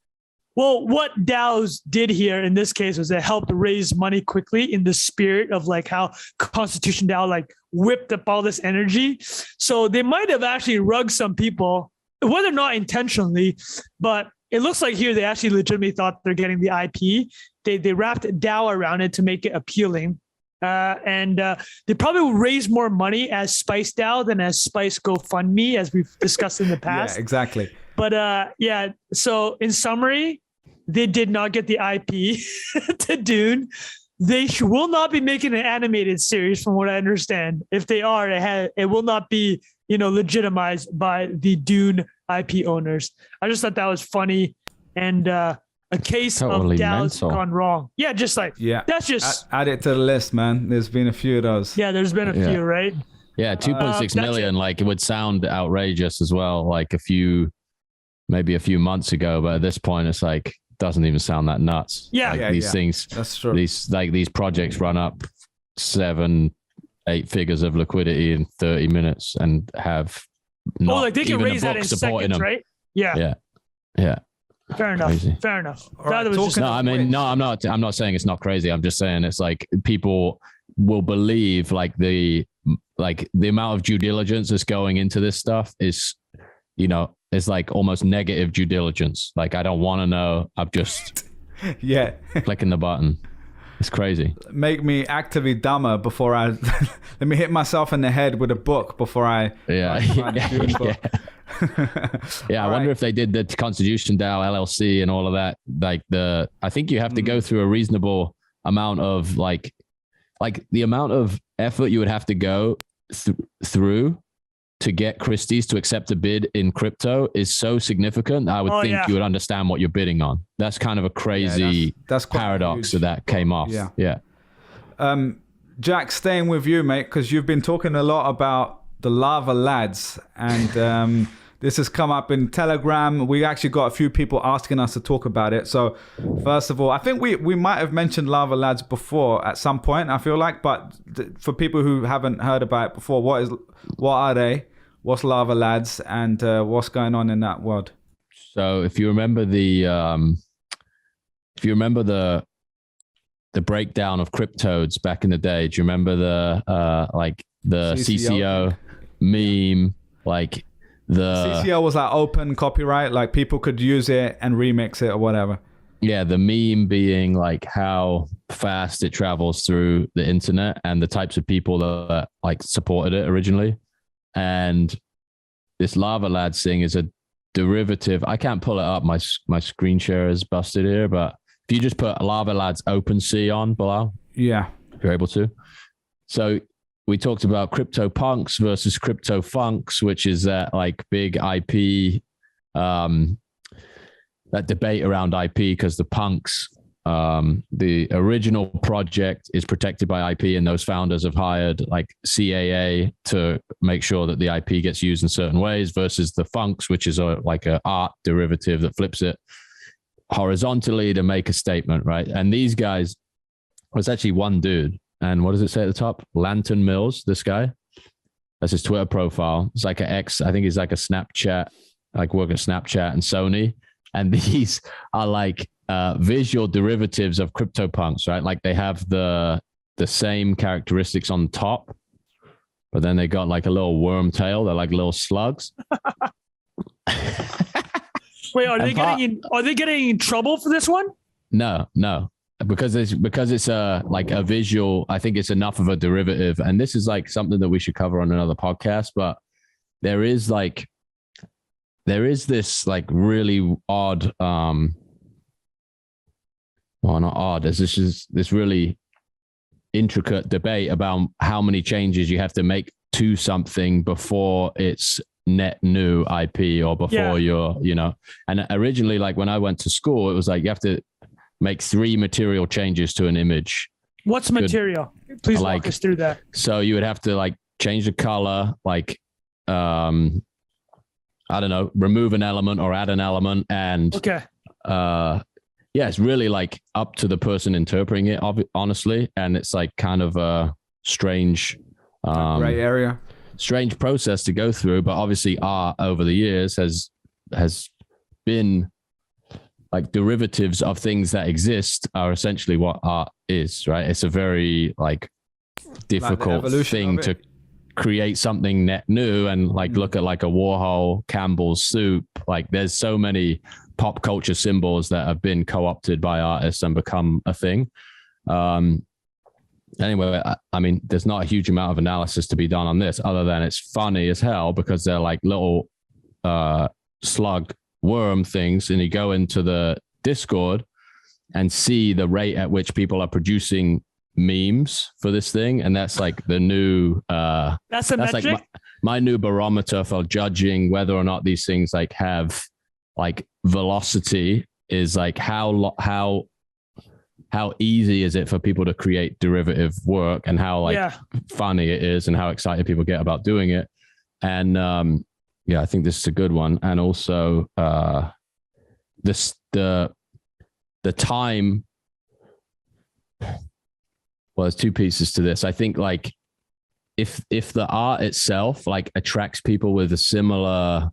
Well, what DAOs did here in this case was they helped raise money quickly in the spirit of like how Constitution DAO like whipped up all this energy. So they might have actually rugged some people, whether or not intentionally, but it looks like here they actually legitimately thought they're getting the IP. They wrapped DAO around it to make it appealing. And they probably will raise more money as Spice DAO than as Spice GoFundMe, as we've discussed in the past.
Yeah, exactly.
But so in summary, they did not get the IP to Dune. They will not be making an animated series, from what I understand. If they are, it will not be, legitimized by the Dune IP owners. I just thought that was funny, and a case
Totally
of DAOs
mental.
gone wrong. Yeah, just like that's just
add it to the list, man. There's been a few of those.
Yeah, there's been a few, right?
Yeah, 2.6 million. Like, it would sound outrageous as well. Like maybe a few months ago, but at this point, it's like doesn't even sound that nuts.
Yeah,
these things.
That's true.
These projects run up 7-8 figures of liquidity in 30 minutes and have not
like they can
even
raise
a
that
book
in
supporting
seconds,
them.
right? Yeah. Fair enough.
Crazy.
Fair enough.
Right,
That was just
talking
No, I mean, no, I'm not saying it's not crazy. I'm just saying it's like people will believe like the amount of due diligence that's going into this stuff is, is like almost negative due diligence. Like, I don't want to know. I'm just clicking the button. It's crazy.
Make me actively dumber before I let me hit myself in the head with a book before I
I wonder if they did the Constitution DAO LLC and all of that. Like I think you have to go through a reasonable amount of like the amount of effort you would have to go through to get Christie's to accept a bid in crypto is so significant. I would think you would understand what you're bidding on. That's kind of a crazy that's paradox that came off. Yeah.
Jack, staying with you, mate, because you've been talking a lot about the Larva Lads, and this has come up in Telegram. We actually got a few people asking us to talk about it. So first of all, I think we might have mentioned Larva Lads before at some point, I feel like, but for people who haven't heard about it before, what are they? What's Larva Lads, and what's going on in that world?
So if you remember the breakdown of cryptodes back in the day, do you remember the CCO meme? Like the
CCO was like open copyright, like people could use it and remix it or whatever.
Yeah, the meme being like how fast it travels through the internet and the types of people that like supported it originally. And this Larva Lads thing is a derivative. I can't pull it up. My screen share is busted here, but if you just put Larva Lads OpenSea on, Bilal, if you're able to. So we talked about crypto punks versus crypto funks, which is that like big IP, that debate around IP, because the punks, the original project is protected by IP, and those founders have hired like CAA to make sure that the IP gets used in certain ways, versus the funks, which is like a art derivative that flips it horizontally to make a statement, right? And these guys, well, it's actually one dude. And what does it say at the top? Lantern Mills, this guy. That's his Twitter profile. It's like I think he's like a Snapchat, like work at Snapchat and Sony. And these are like visual derivatives of CryptoPunks, right? Like they have the same characteristics on top, but then they got like a little worm tail. They're like little slugs.
Wait, are they getting in trouble for this one?
No, because it's like a visual. I think it's enough of a derivative, and this is like something that we should cover on another podcast. But there is this like really odd, well, not odd. There's this really intricate debate about how many changes you have to make to something before it's net new IP or before you're, and originally, like when I went to school, it was like you have to make 3 material changes to an image.
What's material? Please walk us through that. So
you would have to like change the color, like, I don't know, remove an element or add an element. And it's really like up to the person interpreting it, honestly. And it's like kind of a strange,
gray area.
Strange process to go through, but obviously art over the years has been like derivatives of things that exist are essentially what art is, right? It's a very like difficult thing to create something net new and like look at like a Warhol Campbell's soup. Like there's so many pop culture symbols that have been co-opted by artists and become a thing. Anyway, I mean, there's not a huge amount of analysis to be done on this other than it's funny as hell because they're like little slug worm things. And you go into the Discord and see the rate at which people are producing memes for this thing. And that's like the new,
that's
like my new barometer for judging whether or not these things like have like velocity is like how easy is it for people to create derivative work, and how like funny it is, and how excited people get about doing it. And I think this is a good one. And also the time. Well, there's two pieces to this. I think like if the art itself like attracts people with a similar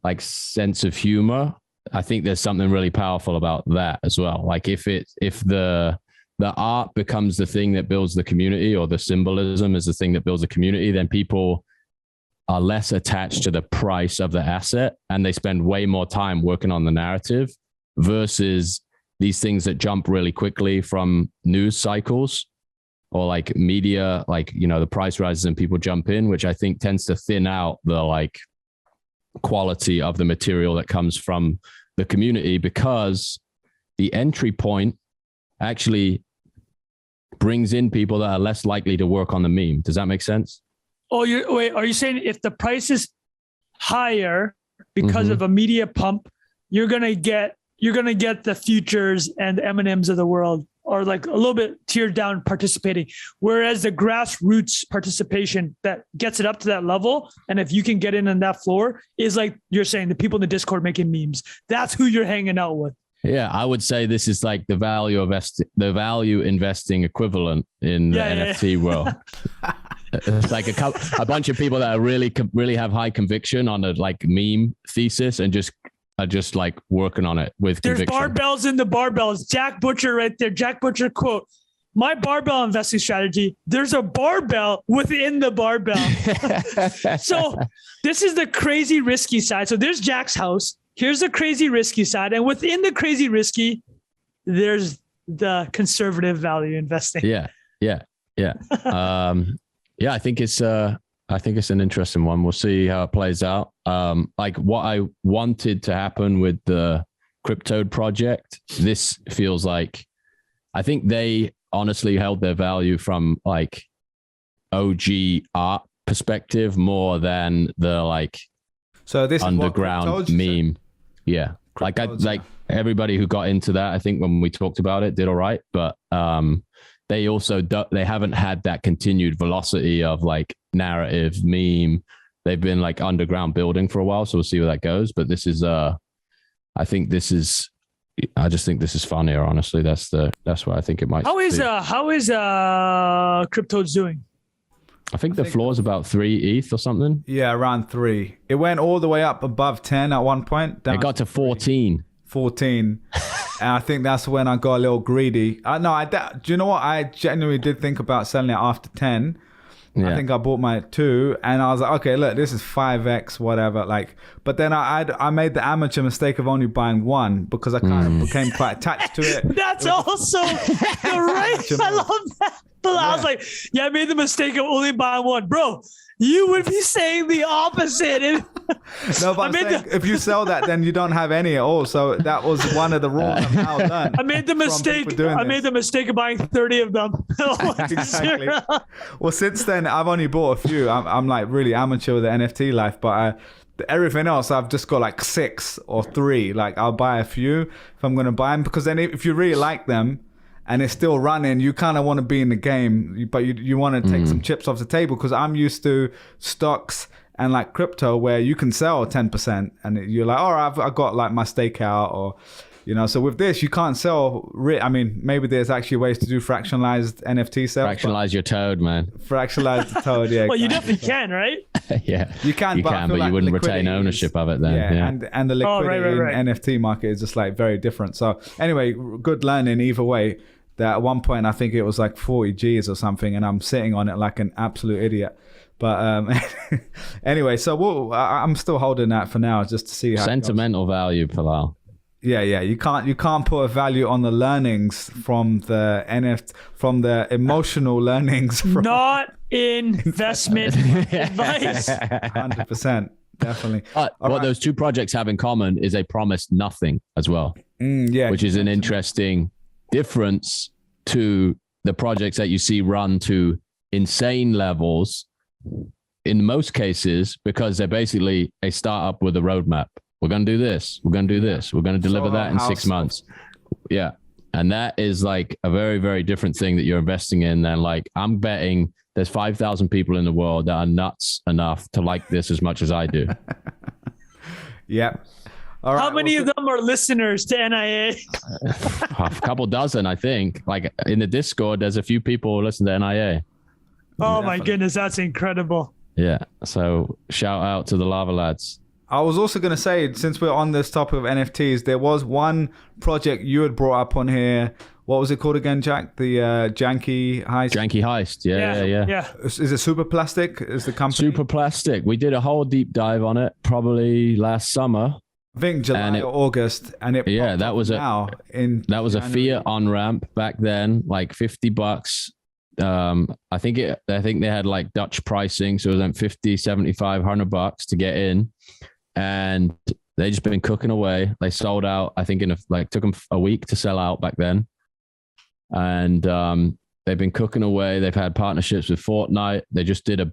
like sense of humor, I think there's something really powerful about that as well. Like if the art becomes the thing that builds the community, or the symbolism is the thing that builds the community, then people are less attached to the price of the asset, and they spend way more time working on the narrative, versus these things that jump really quickly from news cycles or like media, like, you know, the price rises and people jump in, which I think tends to thin out the like quality of the material that comes from the community, because the entry point actually brings in people that are less likely to work on the meme. Does that make sense?
Oh, are you saying if the price is higher because of a media pump, you're gonna get the Futures and the M&Ms of the world, or like a little bit tiered down participating, whereas the grassroots participation that gets it up to that level, and if you can get in on that floor, is like you're saying the people in the Discord making memes. That's who you're hanging out with. Yeah,
I would say this is like the value investing equivalent in the NFT world. It's like a bunch of people that are really have high conviction on a like meme thesis, and are just like working on it with conviction.
There's barbells in the barbells. Jack Butcher right there. Jack Butcher quote: "My barbell investing strategy, there's a barbell within the barbell." So this is the crazy risky side. So there's Jack's house. Here's the crazy risky side. And within the crazy risky, there's the conservative value investing.
Yeah. I think it's an interesting one. We'll see how it plays out. Like what I wanted to happen with the Cryptode project, this feels like, I think they honestly held their value from like OG art perspective more than the like this underground meme. Yeah. Like everybody who got into that, I think when we talked about it, did all right. But they also they haven't had that continued velocity of like narrative meme. They've been like underground building for a while, so we'll see where that goes. But this is I just think this is funnier, honestly. That's what I think it might be.
How is Cryptodes doing?
I think the floor is about 3 ETH or something.
Yeah, around 3. It went all the way up above 10 at one point.
It got to 14.
14. And I think that's when I got a little greedy. Do you know what? I genuinely did think about selling it after 10. Yeah. I think I bought my 2, and I was like, okay, look, this is 5x, whatever. Like, but then I made the amateur mistake of only buying 1 because I kind of became quite attached to it.
That's also you're right. I love that. But I was like, I made the mistake of only buying 1, bro. You would be saying the opposite.
No, but I'm saying if you sell that, then you don't have any at all. So that was one of the rules I've now done.
I made the mistake of buying 30 of them.
Exactly. Well, since then, I've only bought a few. I'm like really amateur with the NFT life, but everything else, I've just got like 6 or 3. Like I'll buy a few if I'm going to buy them, because then if you really like them, and it's still running, you kind of want to be in the game, but you want to take some chips off the table, because I'm used to stocks and like crypto where you can sell 10% and you're like, all right, I've got like my stake out, or, you know. So with this, you can't sell. I mean, maybe there's actually ways to do fractionalized NFT sales.
Fractionalize your toad, man.
Fractionalize the toad, yeah.
Well, you definitely can, right?
Yeah. You can, but
you wouldn't retain ownership of it then.
Yeah. And the liquidity in NFT market is just like very different. So anyway, good learning either way. That at one point I think it was like 40 G's or something, and I'm sitting on it like an absolute idiot. But anyway, so I'm still holding that for now, just to see how
sentimental value, Bilal.
Yeah. You can't put a value on the learnings from the NFT, from the emotional learnings. From
not investment advice.
100%, definitely.
What those two projects have in common is they promised nothing as well. Which is an interesting difference to the projects that you see run to insane levels in most cases, because they're basically a startup with a roadmap. we're going to do this. We're going to do this. We're going to deliver that in 6 months. Yeah. And that is like a very, very different thing that you're investing in than like, I'm betting there's 5,000 people in the world that are nuts enough to like this as much as I do.
Yeah. All right,
how many of them are listeners to NIA?
A couple dozen, I think. Like in the Discord, there's a few people who listen to NIA.
Oh my goodness, that's incredible.
Yeah. So shout out to the Larva Lads.
I was also going to say, since we're on this topic of NFTs, there was one project you had brought up on here. What was it called again, Jack? The Janky Heist?
Janky Heist. Yeah.
Is it Superplastic? Is the company?
Superplastic. We did a whole deep dive on it probably last summer.
I think July or August. And it
that was a fiat on-ramp back then, like $50. I think they had like Dutch pricing. So it was like 50, 75, $100 to get in. And they just been cooking away. They sold out, I think took them a week to sell out back then. And they've been cooking away. They've had partnerships with Fortnite. They just did a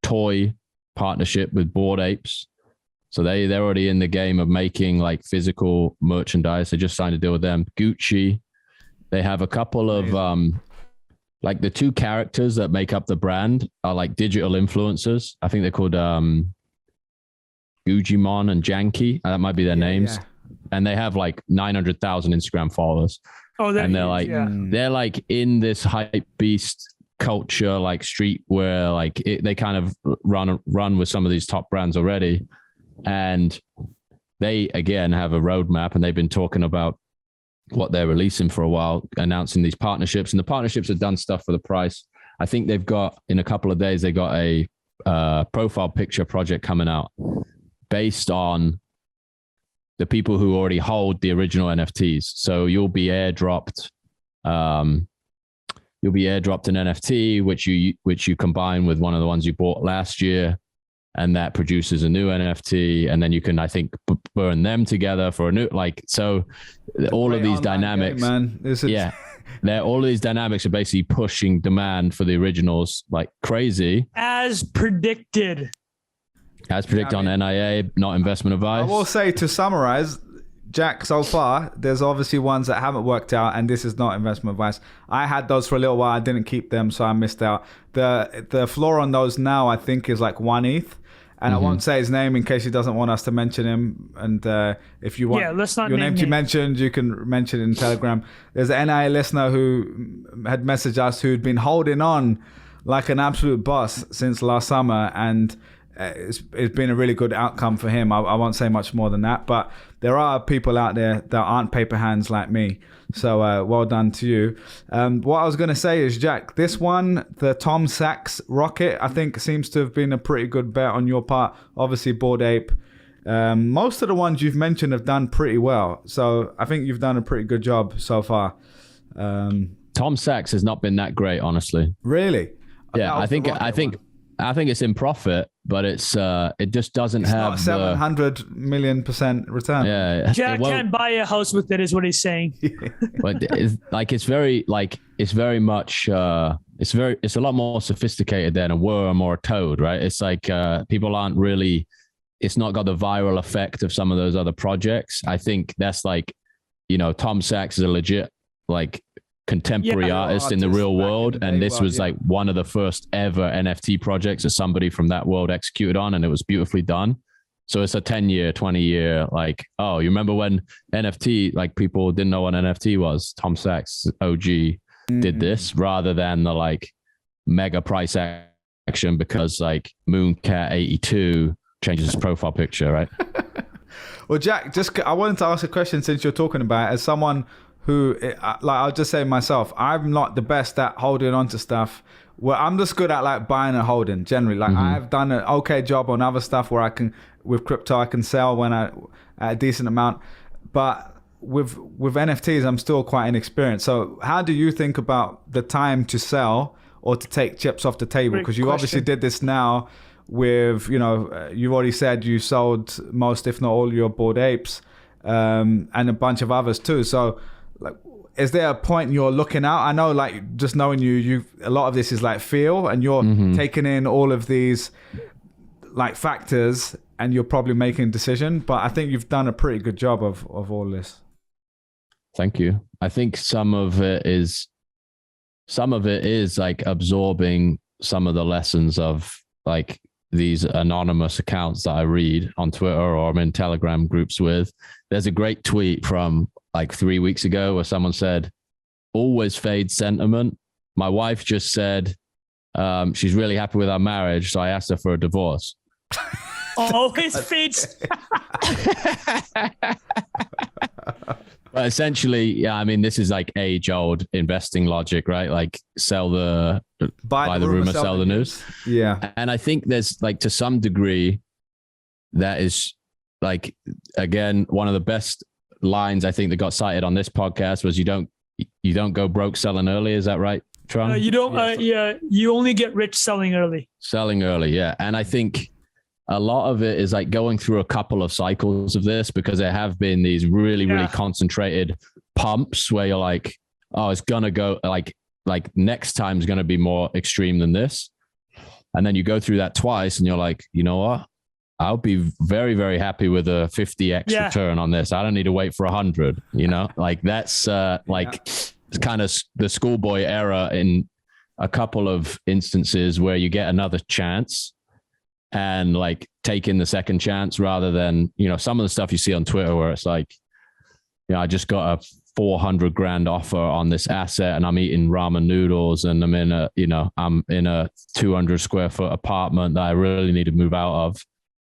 toy partnership with Bored Apes. So they're already in the game of making like physical merchandise. They just signed a deal with them. Gucci. They have a couple of like the two characters that make up the brand are like digital influencers. I think they're called Gujimon and Janky. That might be their names. Yeah. And they have like 900,000 Instagram followers. Oh, and they're like in this hype beast culture, like streetwear, like they kind of run with some of these top brands already. And they again have a roadmap, and they've been talking about what they're releasing for a while, announcing these partnerships. And the partnerships have done stuff for the price. I think they've got, in a couple of days, they got a profile picture project coming out based on the people who already hold the original NFTs. So you'll be airdropped an NFT, which you combine with one of the ones you bought last year, and that produces a new NFT. And then you can, I think, burn them together for a new, like, so all of these dynamics,
game, man.
All of these dynamics are basically pushing demand for the originals like crazy.
As predicted
On NIA, not investment advice.
I will say, to summarize, Jack, so far, there's obviously ones that haven't worked out, and this is not investment advice. I had those for a little while. I didn't keep them, so I missed out. The floor on those now, I think, is like 1 ETH. And I won't say his name in case he doesn't want us to mention him. And if you want your name to be mentioned, you can mention it in Telegram. There's an NIA listener who had messaged us who'd been holding on like an absolute boss since last summer, and it's been a really good outcome for him. I won't say much more than that, but there are people out there that aren't paper hands like me. So well done to you. What I was going to say is, Jack, this one, the Tom Sachs rocket, I think seems to have been a pretty good bet on your part. Obviously, Bored Ape. Most of the ones you've mentioned have done pretty well. So I think you've done a pretty good job so far.
Tom Sachs has not been that great, honestly.
Really?
Yeah, I think it's in profit, but it just doesn't have
not 700 million% return.
Yeah,
Jack can't buy a house with it, is what he's saying.
But it's very much it's a lot more sophisticated than a worm or a toad, right? It's like people aren't really. It's not got the viral effect of some of those other projects. I think that's like, Tom Sachs is a legit like contemporary artist in the real world, and this was like one of the first ever NFT projects that somebody from that world executed on, and it was beautifully done. So it's a 10-year, 20-year, like, oh, you remember when NFT, like, people didn't know what NFT was? Tom Sachs, OG, did this, rather than the like mega price action because like Mooncat82 changes his profile picture, right?
Well, Jack, I wanted to ask a question since you're talking about it, as someone who, like, I'll just say myself, I'm not the best at holding on to stuff. Well, I'm just good at like buying and holding generally. Like I've done an okay job on other stuff where I can, with crypto, I can sell when at a decent amount. But with NFTs, I'm still quite inexperienced. So how do you think about the time to sell or to take chips off the table? Because you obviously did this now with, you've already said you sold most, if not all, your Bored Apes, and a bunch of others too. So, like, is there a point you're looking out? I know, like, just knowing you a lot of this is like feel, and you're taking in all of these like factors, and you're probably making a decision. But I think you've done a pretty good job of all this.
Thank you. I think some of it is like absorbing some of the lessons of like these anonymous accounts that I read on Twitter or I'm in Telegram groups with. There's a great tweet from like 3 weeks ago where someone said, always fade sentiment. My wife just said she's really happy with our marriage, so I asked her for a divorce.
Always fades.
But essentially, yeah, I mean, this is like age-old investing logic, right? Like buy the rumor, sell the news.
Yeah.
And I think there's like, to some degree, that is like, again, one of the best lines I think that got cited on this podcast was you don't go broke selling early. Is that right, Trung?
You don't. You only get rich selling early.
Selling early, yeah. And I think a lot of it is like going through a couple of cycles of this, because there have been these really concentrated pumps where you're like, oh, it's going to go like next time is going to be more extreme than this. And then you go through that twice and you're like, you know what? I'll be very, very happy with a 50x return on this. I don't need to wait for 100, you know, like that's it's kind of the schoolboy era in a couple of instances where you get another chance and like taking the second chance rather than, you know, some of the stuff you see on Twitter where it's like, you know, I just got a 400 grand offer on this asset and I'm eating ramen noodles and I'm in a 200 square foot apartment that I really need to move out of.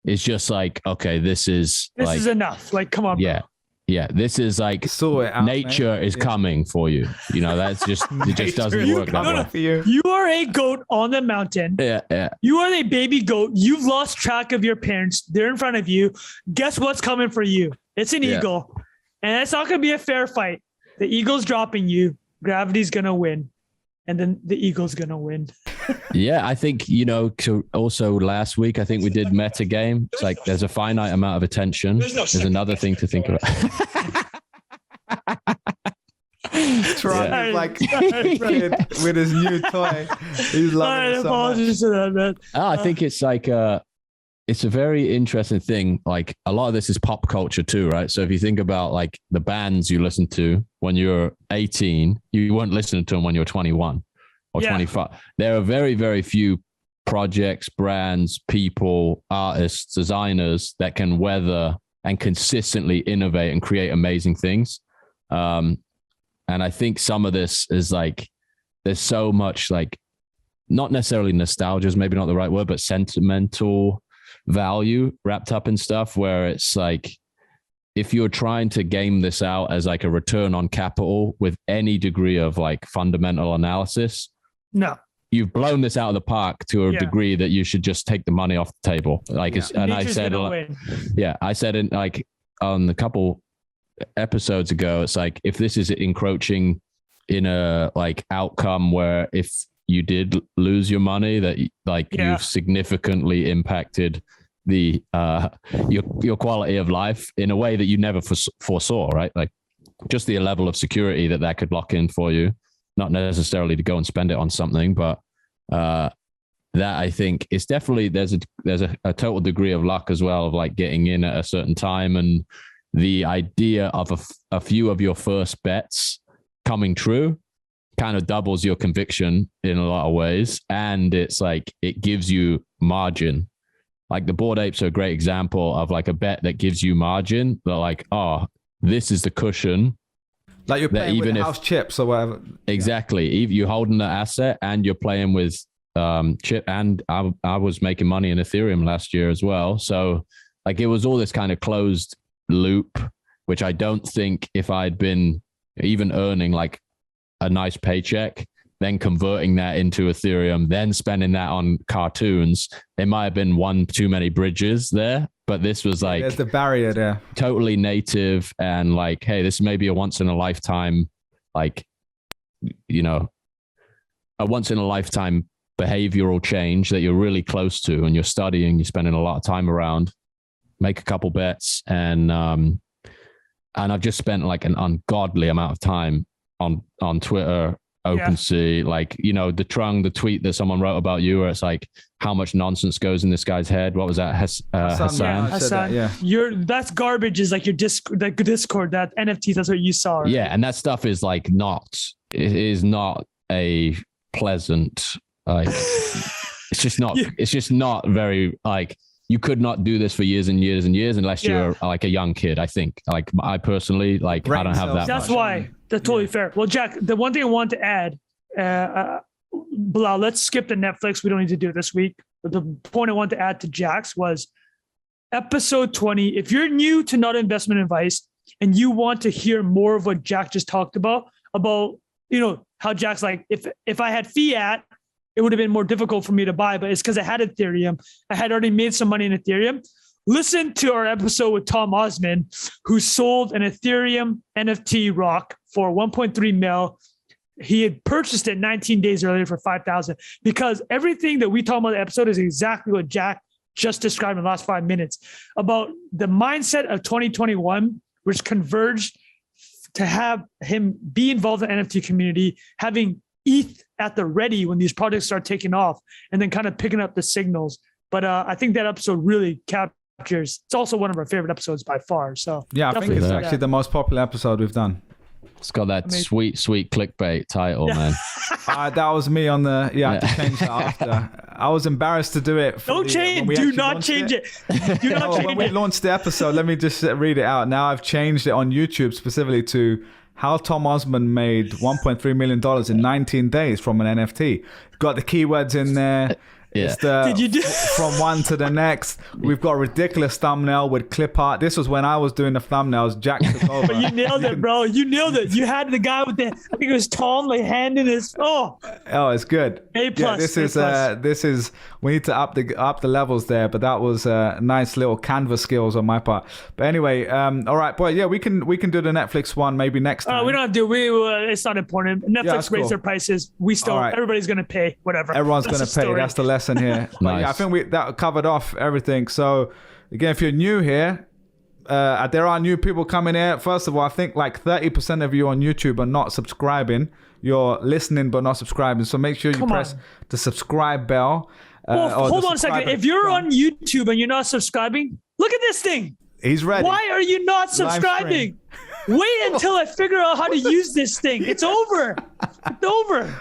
It's just like, okay, this is
enough. Like, come on.
Yeah. Bro. Yeah. This is like nature is coming for you. You know, that's just, it just doesn't work that way.
You are a goat on the mountain.
Yeah. Yeah.
You are a baby goat. You've lost track of your parents. They're in front of you. Guess what's coming for you? It's an eagle. And it's not going to be a fair fight. The eagle's dropping you. Gravity's going to win. And then the eagle's going to win.
Yeah, I think, you know, also last week, I think we did meta game. It's like there's a finite amount of attention. There's another thing to think about.
Trying like with his new toy. He's loving it so much.
To that, man.
I think it's like it's a very interesting thing. Like a lot of this is pop culture too, right? So if you think about like the bands you listen to when you're 18, you weren't listening to them when you were 21 or 25. There are very, very few projects, brands, people, artists, designers that can weather and consistently innovate and create amazing things. And I think some of this is like, there's so much like, not necessarily nostalgia is maybe not the right word, but sentimental value wrapped up in stuff where it's like, if you're trying to game this out as like a return on capital with any degree of like fundamental analysis,
no,
you've blown this out of the park to a degree that you should just take the money off the table. Like, and I said, I said in like on the couple episodes ago, it's like, if this is encroaching in a like outcome where if you did lose your money, that like you've significantly impacted the your quality of life in a way that you never foresaw, right? Like just the level of security that could lock in for you, not necessarily to go and spend it on something, but that I think is definitely there's a total degree of luck as well, of like getting in at a certain time, and the idea of a few of your first bets coming true kind of doubles your conviction in a lot of ways. And it's like, it gives you margin. Like the Bored Apes are a great example of like a bet that gives you margin. They're like, oh, this is the cushion.
Like you're playing even with house chips or whatever.
Exactly. You're holding the asset and you're playing with chip. And I was making money in Ethereum last year as well. So like it was all this kind of closed loop, which I don't think if I'd been even earning like a nice paycheck, then converting that into Ethereum, then spending that on cartoons, there might have been one too many bridges there. But this was like,
there's the barrier there,
totally native, and like, hey, this may be a once in a lifetime, like, you know, a once in a lifetime behavioral change that you're really close to, and you're studying, you're spending a lot of time around. Make a couple bets, and I've just spent like an ungodly amount of time on Twitter OpenSea, like, you know, the tweet that someone wrote about you, where it's like, how much nonsense goes in this guy's head. What was that? Hassan.
Hassan. That's garbage. Is like your Discord, that NFT. That's what you saw. Right?
Yeah, and that stuff is like it is not a pleasant, like, it's just not. It's just not very, like, you could not do this for years and years and years unless you're like a young kid. I think, like, I personally, like, I don't have that.
That's why. That's totally fair. Well, Jack, the one thing I want to add, Bilal, let's skip the Netflix. We don't need to do it this week. But the point I want to add to Jack's was episode 20. If you're new to Not Investment Advice and you want to hear more of what Jack just talked about, you know, how Jack's like, if I had fiat, it would have been more difficult for me to buy, but it's because I had Ethereum. I had already made some money in Ethereum. Listen to our episode with Tom Osman, who sold an Ethereum NFT rock for 1.3 mil. He had purchased it 19 days earlier for 5,000, because everything that we talk about in the episode is exactly what Jack just described in the last 5 minutes about the mindset of 2021, which converged to have him be involved in the NFT community, having ETH at the ready when these projects start taking off, and then kind of picking up the signals. But I think that episode really captures. It's also one of our favorite episodes by far. So
yeah, I think it's actually the most popular episode we've done.
It's got that sweet clickbait title, man.
That was me on the. I had to change that after. I was embarrassed to do it.
Don't change. Do not change it. Do not change it.
When we launched the episode, let me just read it out. Now I've changed it on YouTube specifically to how Tom Osman made $1.3 million in 19 days from an NFT. Got the keywords in there. Yeah. It's the from one to the next. We've got a ridiculous thumbnail with clip art. This was when I was doing the thumbnails. Jack took over.
But you nailed it, bro. You nailed it. You had the guy with the, I think it was Tom, like hand in his. Oh,
it's good.
A+.
Yeah, this is. We need to up the levels there. But that was nice little canvas skills on my part. But anyway, all right, boy. Yeah, we can do the Netflix one maybe next time.
We don't have to. It's not important. Netflix raised their prices. We still. Right. Everybody's gonna pay. Whatever.
Everyone's gonna pay. That's the lesson here.
Nice.
Yeah, I think that covered off everything. So again, if you're new here, there are new people coming here. First of all, I think like 30% of you on YouTube are not subscribing. You're listening but not subscribing. So make sure you press the subscribe bell.
Hold on a second. If you're on YouTube and you're not subscribing, look at this thing.
He's ready.
Why are you not subscribing? Wait until I figure out how to use this thing. It's over. It's over.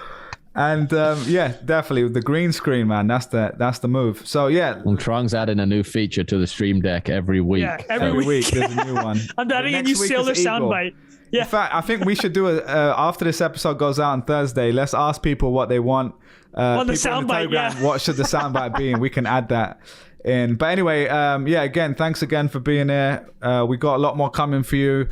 And definitely the green screen, man. That's the move. So yeah,
and Trung's adding a new feature to the Stream Deck every week.
Yeah, every week
there's a new one.
I'm adding a new sailor soundbite. Yeah.
In fact, I think we should do after this episode goes out on Thursday. Let's ask people what they want.
On the soundbite, yeah.
What should the soundbite be? And we can add that in. But anyway, again, thanks again for being here. We got a lot more coming for you.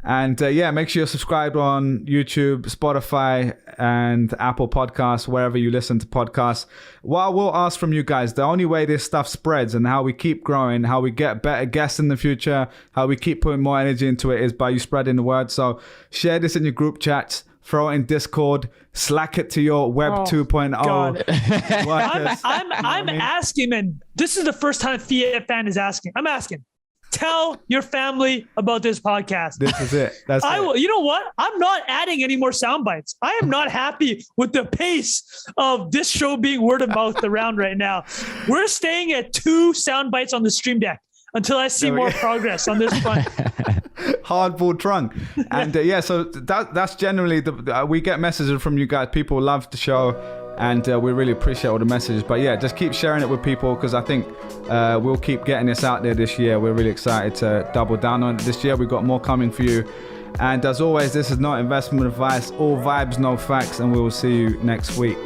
And make sure you're subscribed on YouTube, Spotify, and Apple Podcasts, wherever you listen to podcasts. What I will ask from you guys, the only way this stuff spreads and how we keep growing, how we get better guests in the future, how we keep putting more energy into it is by you spreading the word. So share this in your group chats, throw it in Discord, Slack it to your Web 2.0 workers.
I'm asking, and this is the first time Fiat Fan is asking. I'm asking. Tell your family about this podcast.
This is it.
You know what? I'm not adding any more sound bites. I am not happy with the pace of this show being word of mouth around right now. We're staying at 2 sound bites on the Stream Deck until I see more progress on this front.
Hardball trunk. And so that's generally we get messages from you guys. People love the show. And we really appreciate all the messages. But yeah, just keep sharing it with people, because I think we'll keep getting this out there this year. We're really excited to double down on it this year. We've got more coming for you. And as always, this is not investment advice. All vibes, no facts. And we will see you next week.